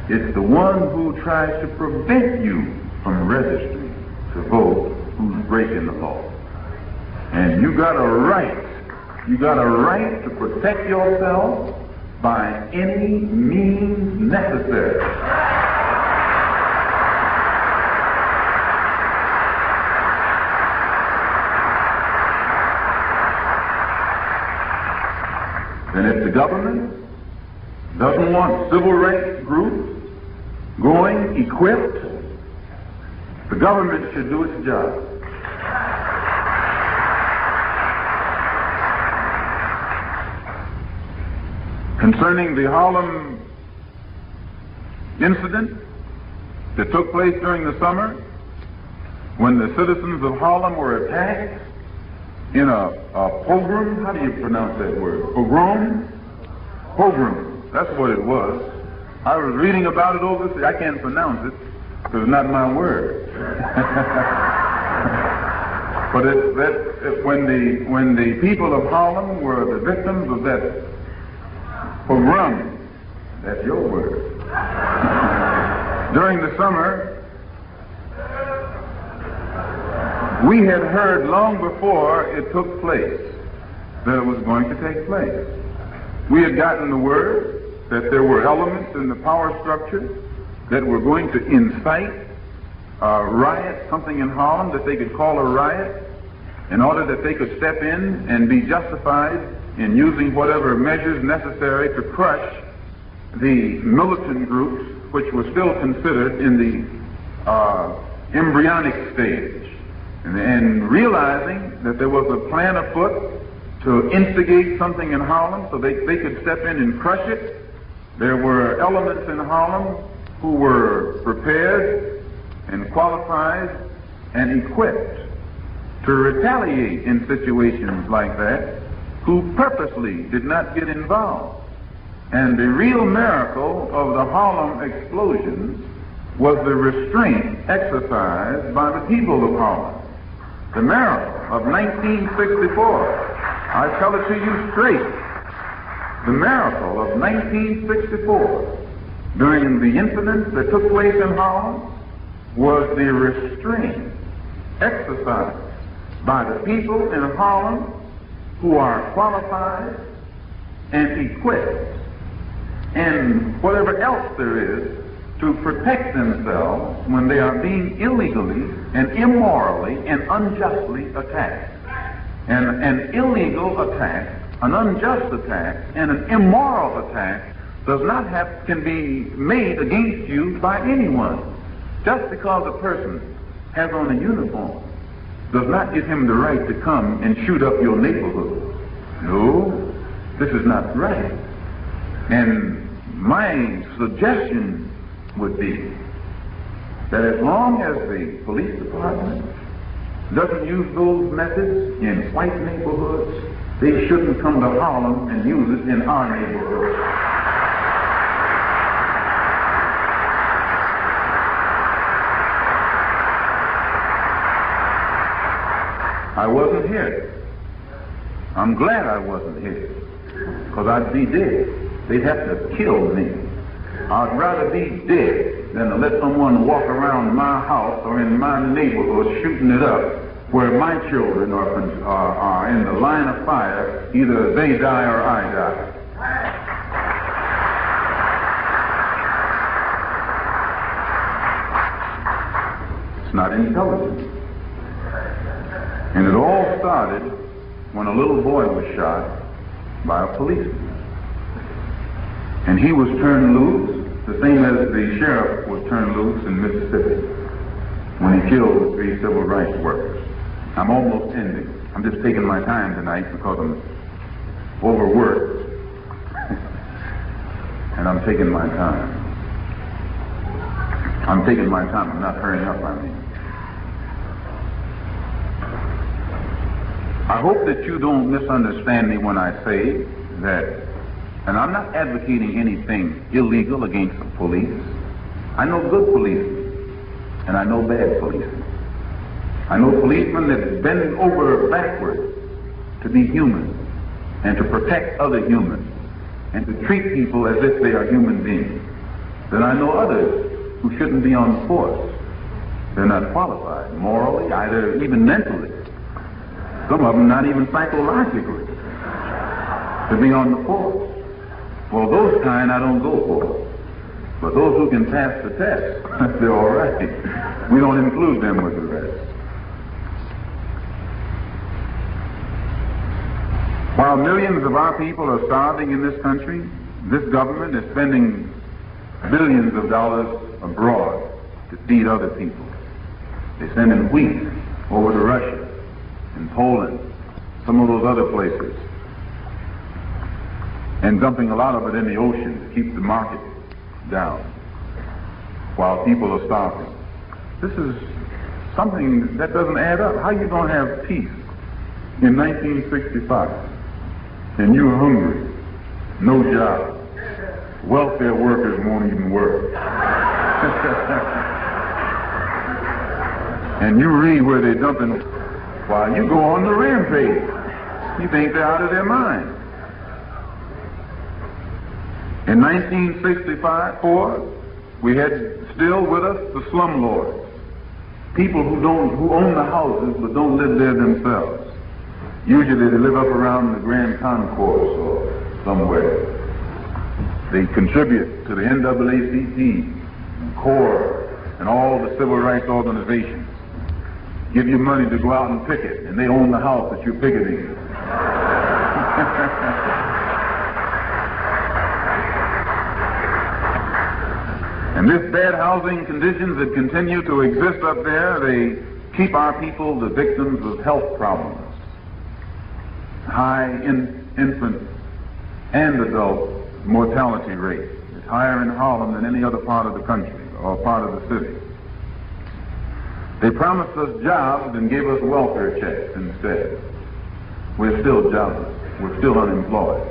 It's the one who tries to prevent you from registering to vote who's breaking the law. And you got a right to protect yourself by any means necessary. And if the government doesn't want civil rights groups going equipped, the government should do its job. Concerning the Harlem incident that took place during the summer, when the citizens of Harlem were attacked in a pogrom, how do you pronounce that word? Pogrom? Pogrom, that's what it was. I was reading about it over, I can't pronounce it, because it's not my word. But when the people of Harlem were the victims of that pogrom, that's your word. During the summer, we had heard long before it took place that it was going to take place. We had gotten the word that there were elements in the power structure that were going to incite a riot, something in Harlem that they could call a riot, in order that they could step in and be justified in using whatever measures necessary to crush the militant groups, which were still considered in the embryonic stage. And realizing that there was a plan afoot to instigate something in Harlem so they could step in and crush it, there were elements in Harlem who were prepared and qualified and equipped to retaliate in situations like that, who purposely did not get involved. And the real miracle of the Harlem explosions was the restraint exercised by the people of Harlem. The miracle of 1964, I tell it to you straight, the miracle of 1964 during the incidents that took place in Harlem was the restraint exercised by the people in Harlem who are qualified and equipped and whatever else there is to protect themselves when they are being illegally and immorally and unjustly attacked. And an illegal attack, an unjust attack, and an immoral attack can be made against you by anyone. Just because a person has on a uniform does not give him the right to come and shoot up your neighborhood. No, this is not right. And my suggestion would be that as long as the police department doesn't use those methods in white neighborhoods, they shouldn't come to Harlem and use it in our neighborhood. I wasn't here. I'm glad I wasn't here, because I'd be dead. They'd have to kill me. I'd rather be dead than to let someone walk around my house or in my neighborhood shooting it up where my children are in the line of fire. Either they die or I die. It's not intelligent. And it all started when a little boy was shot by a policeman. And he was turned loose the same as the sheriff was turned loose in Mississippi when he killed the 3 civil rights workers. I'm almost ending. I'm just taking my time tonight because I'm overworked. And I'm taking my time. I'm taking my time. I'm not hurrying up, I mean. I hope that you don't misunderstand me when I say that, and I'm not advocating anything illegal against the police. I know good policemen, and I know bad policemen. I know policemen that bend over backwards to be human and to protect other humans and to treat people as if they are human beings. Then I know others who shouldn't be on the force. They're not qualified morally, either even mentally. Some of them not even psychologically to be on the force. Well, those kind I don't go for. But those who can pass the test, they're all right. We don't include them with the rest. While millions of our people are starving in this country, this government is spending billions of dollars abroad to feed other people. They're sending wheat over to Russia and Poland, some of those other places, and dumping a lot of it in the ocean to keep the market down while people are starving. This is something that doesn't add up. How are you going to have peace in 1965 and you're hungry, no job, welfare workers won't even work? And you read where they're dumping while you go on the rampage. You think they're out of their mind. In 1964, we had still with us the slumlords, people who own the houses but don't live there themselves. Usually they live up around the Grand Concourse or somewhere. They contribute to the NAACP, CORE, and all the civil rights organizations. Give you money to go out and picket, and they own the house that you're picketing. And this bad housing conditions that continue to exist up there, they keep our people the victims of health problems. High infant and adult mortality rate. It's higher in Harlem than any other part of the country or part of the city. They promised us jobs and gave us welfare checks instead. We're still jobless. We're still unemployed.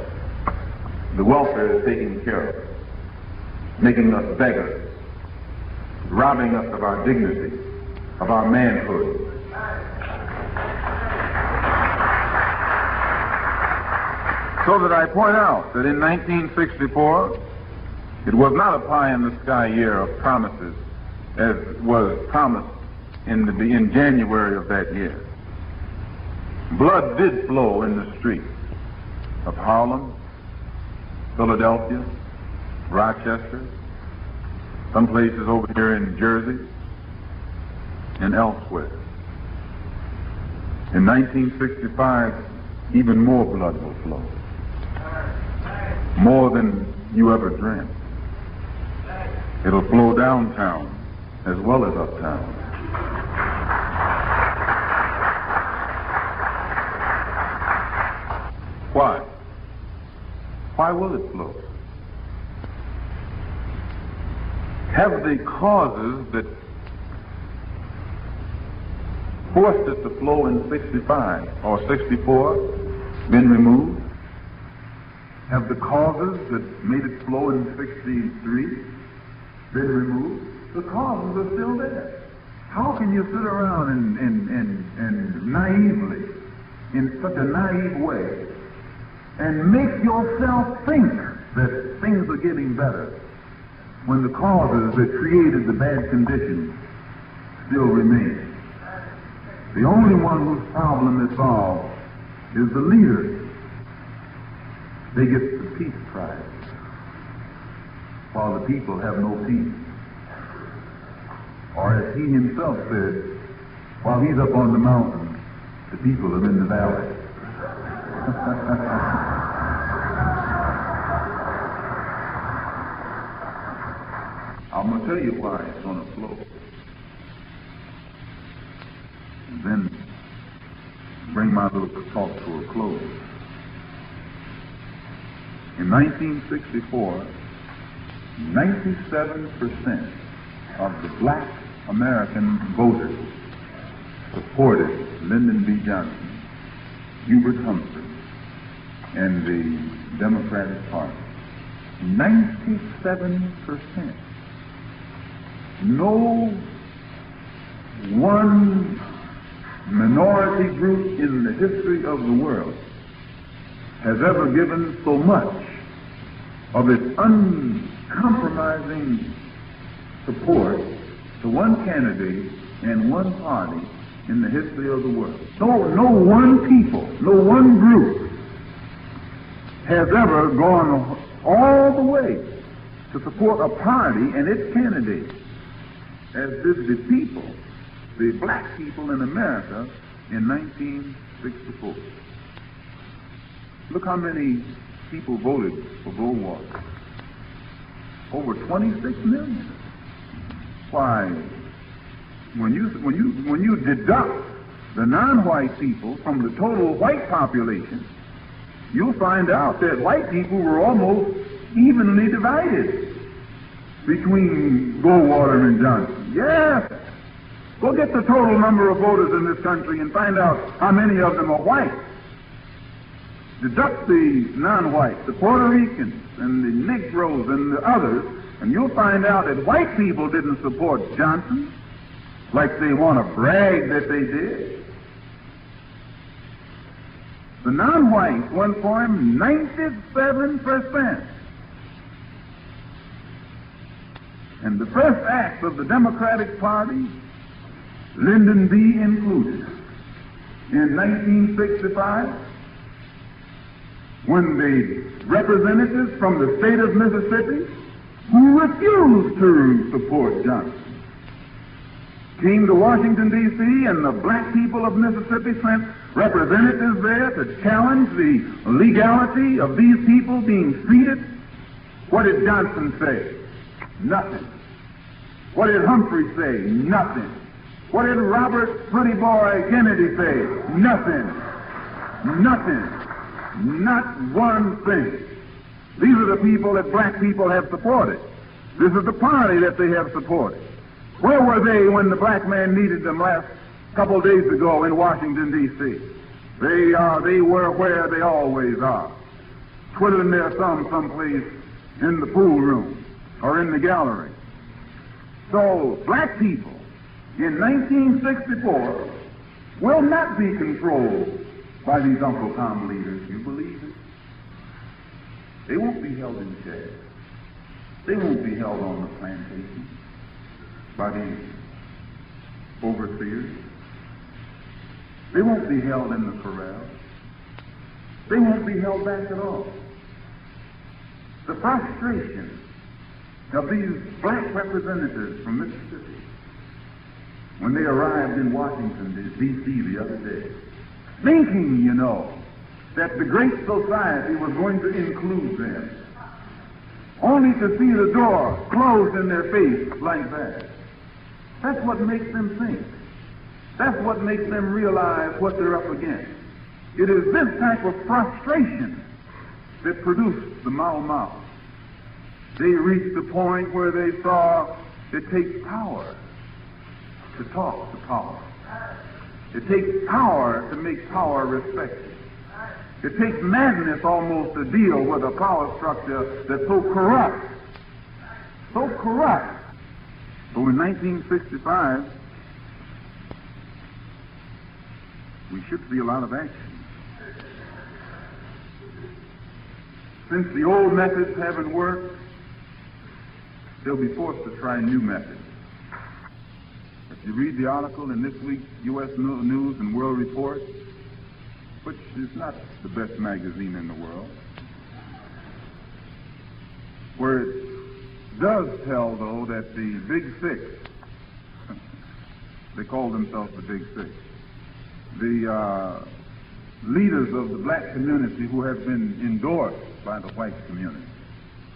The welfare is taken care of, making us beggars, robbing us of our dignity, of our manhood. So that I point out that in 1964, it was not a pie-in-the-sky year of promises as was promised in January of that year. Blood did flow in the streets of Harlem, Philadelphia, Rochester, some places over here in Jersey, and elsewhere. In 1965, even more blood will flow. More than you ever dreamt. It'll flow downtown as well as uptown. Why? Why will it flow? Have the causes that forced it to flow in 65 or 64 been removed? Have the causes that made it flow in 63 been removed? The causes are still there. How can you sit around and naively, in such a naive way, and make yourself think that things are getting better when the causes that created the bad conditions still remain? The only one whose problem is solved is the leader. They get the peace prize, while the people have no peace. Or as he himself said, while he's up on the mountain, the people are in the valley. I'm going to tell you why it's going to flow. And then bring my little talk to a close. In 1964, 97% of the black American voters supported Lyndon B. Johnson, Hubert Humphrey, and the Democratic Party. 97%. No one minority group in the history of the world has ever given so much of its uncompromising support to one candidate and one party in the history of the world. No one people, no one group has ever gone all the way to support a party and its candidate as did the people, the black people in America in 1964. Look how many people voted for Goldwater. Over 26 million. Why, when you deduct the non-white people from the total white population, you'll find out that white people were almost evenly divided between Goldwater and Johnson. Yes. Go get the total number of voters in this country and find out how many of them are white. Deduct the non-whites, the Puerto Ricans, and the Negroes and the others, and you'll find out that white people didn't support Johnson like they want to brag that they did. The non-whites went for him 97%. And the first act of the Democratic Party, Lyndon B. included, in 1965, when the representatives from the state of Mississippi, who refused to support Johnson, came to Washington, D.C., and the black people of Mississippi sent representatives there to challenge the legality of these people being treated, what did Johnson say? Nothing. What did Humphrey say? Nothing. What did Robert Pretty Boy Kennedy say? Nothing. Nothing. Not one thing. These are the people that black people have supported. This is the party that they have supported. Where were they when the black man needed them last couple of days ago in Washington, D.C.? They were where they always are, twiddling their thumbs someplace in the pool room or in the gallery. So black people in 1964 will not be controlled by these Uncle Tom leaders. You believe it? They won't be held in jail. They won't be held on the plantation by these overseers. They won't be held in the corral. They won't be held back at all. The frustration of these black representatives from Mississippi when they arrived in Washington, D.C. the other day, thinking, that the great society was going to include them, only to see the door closed in their face like that. That's what makes them think. That's what makes them realize what they're up against. It is this type of frustration that produced the Mau Mau. They reached the point where they saw it takes power to talk to power. It takes power to make power respected. It takes madness almost to deal with a power structure that's so corrupt. So corrupt. So in 1965, we should see a lot of action. Since the old methods haven't worked, they'll be forced to try new methods. If you read the article in this week's U.S. News and World Report, which is not the best magazine in the world, where it does tell, though, that the Big Six, they call themselves the Big Six, the leaders of the black community who have been endorsed by the white community,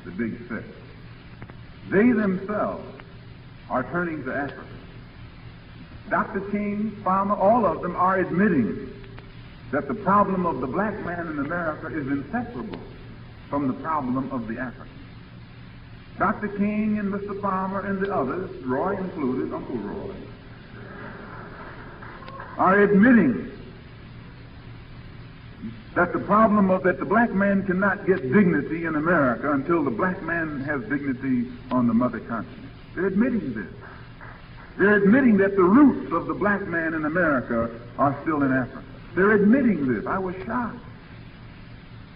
the Big Six, they themselves are turning to Africa. Dr. King, Farmer, all of them are admitting that the problem of the black man in America is inseparable from the problem of the African. Dr. King and Mr. Farmer and the others, Roy included, Uncle Roy, are admitting that the problem of that the black man cannot get dignity in America until the black man has dignity on the mother continent. They're admitting this. They're admitting that the roots of the black man in America are still in Africa. They're admitting this. I was shocked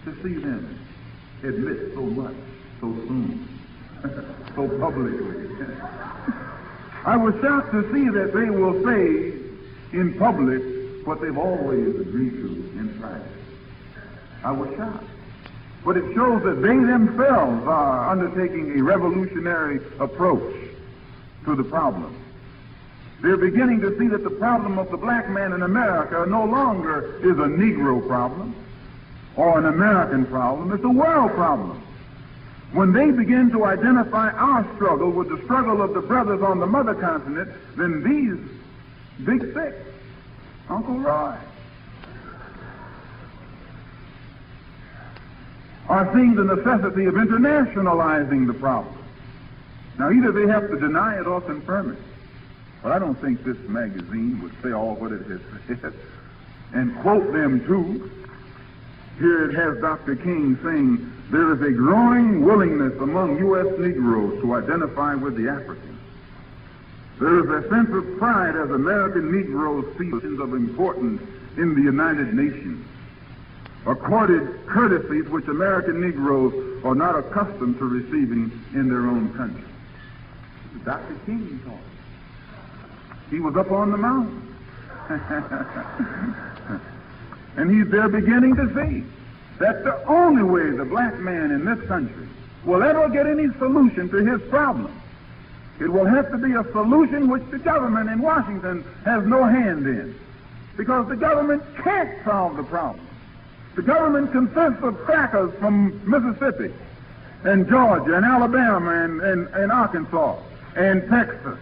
to see them admit so much, so soon, so publicly. I was shocked to see that they will say in public what they've always agreed to in private. I was shocked. But it shows that they themselves are undertaking a revolutionary approach to the problem. They're beginning to see that the problem of the black man in America no longer is a Negro problem or an American problem. It's a world problem. When they begin to identify our struggle with the struggle of the brothers on the mother continent, then these big six, Uncle Roy, are seeing the necessity of internationalizing the problem. Now, either they have to deny it or confirm it. But I don't think this magazine would say all what it has said and quote them too. Here it has Dr. King saying, there is a growing willingness among U.S. Negroes to identify with the Africans. There is a sense of pride as American Negroes see positions of importance in the United Nations, accorded courtesies which American Negroes are not accustomed to receiving in their own country. Dr. King taught. He was up on the mountain. And they're beginning to see that the only way the black man in this country will ever get any solution to his problem, it will have to be a solution which the government in Washington has no hand in. Because the government can't solve the problem. The government consists of crackers from Mississippi and Georgia and Alabama and Arkansas and Texas.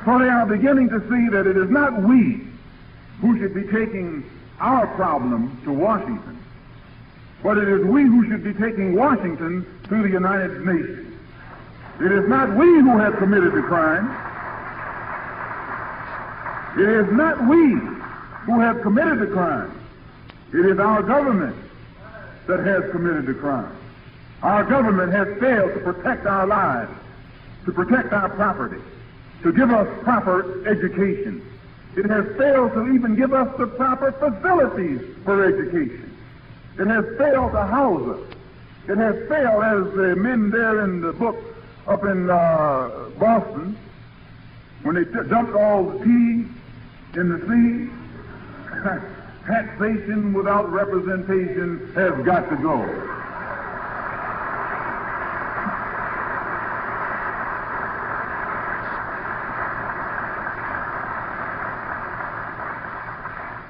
So they are beginning to see that it is not we who should be taking our problem to Washington, but it is we who should be taking Washington to the United Nations. It is not we who have committed the crime. It is not we who have committed the crime. It is our government that has committed the crime. Our government has failed to protect our lives, to protect our property, to give us proper education. It has failed to even give us the proper facilities for education. It has failed to house us. It has failed, as the men there in the book up in Boston, when they dumped all the tea in the sea, taxation without representation has got to go.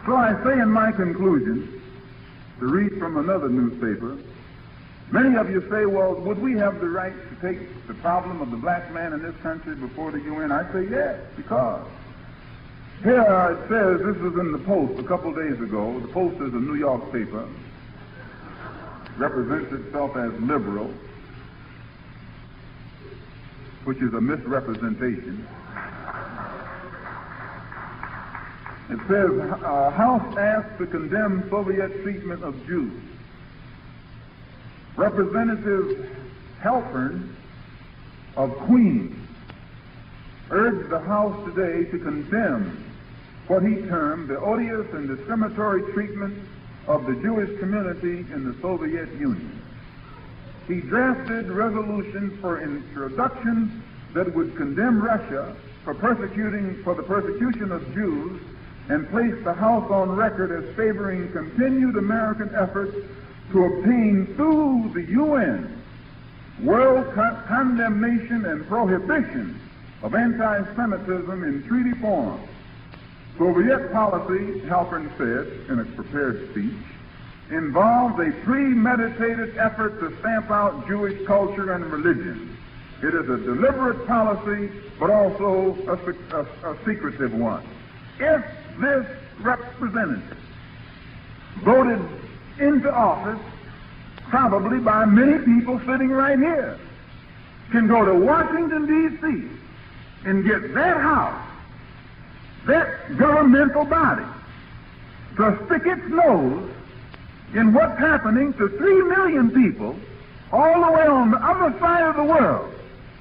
So I say in my conclusion, to read from another newspaper, many of you say, well, would we have the right to take the problem of the black man in this country before the UN? I say yes, because here it says, this was in the Post a couple days ago. The Post is a New York paper, represents itself as liberal, which is a misrepresentation. It says, House asked to condemn Soviet treatment of Jews. Representative Halpern of Queens urged the House today to condemn what he termed the odious and discriminatory treatment of the Jewish community in the Soviet Union. He drafted resolutions for introduction that would condemn Russia for the persecution of Jews and placed the House on record as favoring continued American efforts to obtain through the UN world condemnation and prohibition of anti-Semitism in treaty form. Soviet policy, Halpern said in a prepared speech, involves a premeditated effort to stamp out Jewish culture and religion. It is a deliberate policy, but also a secretive one. If this representative voted into office, probably by many people sitting right here, can go to Washington, D.C. and get that House that governmental body to stick its nose in what's happening to 3 million people all the way on the other side of the world,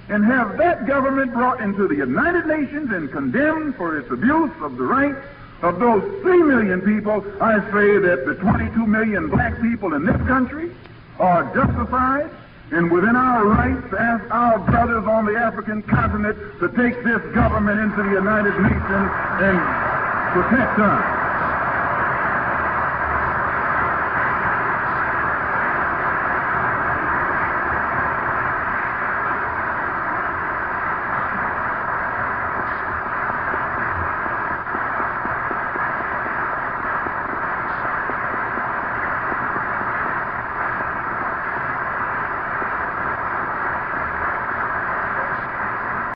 and have that government brought into the United Nations and condemned for its abuse of the rights of those 3 million people, I say that the 22 million black people in this country are justified and within our rights as our brothers on the African continent to take this government into the United Nations and protect us.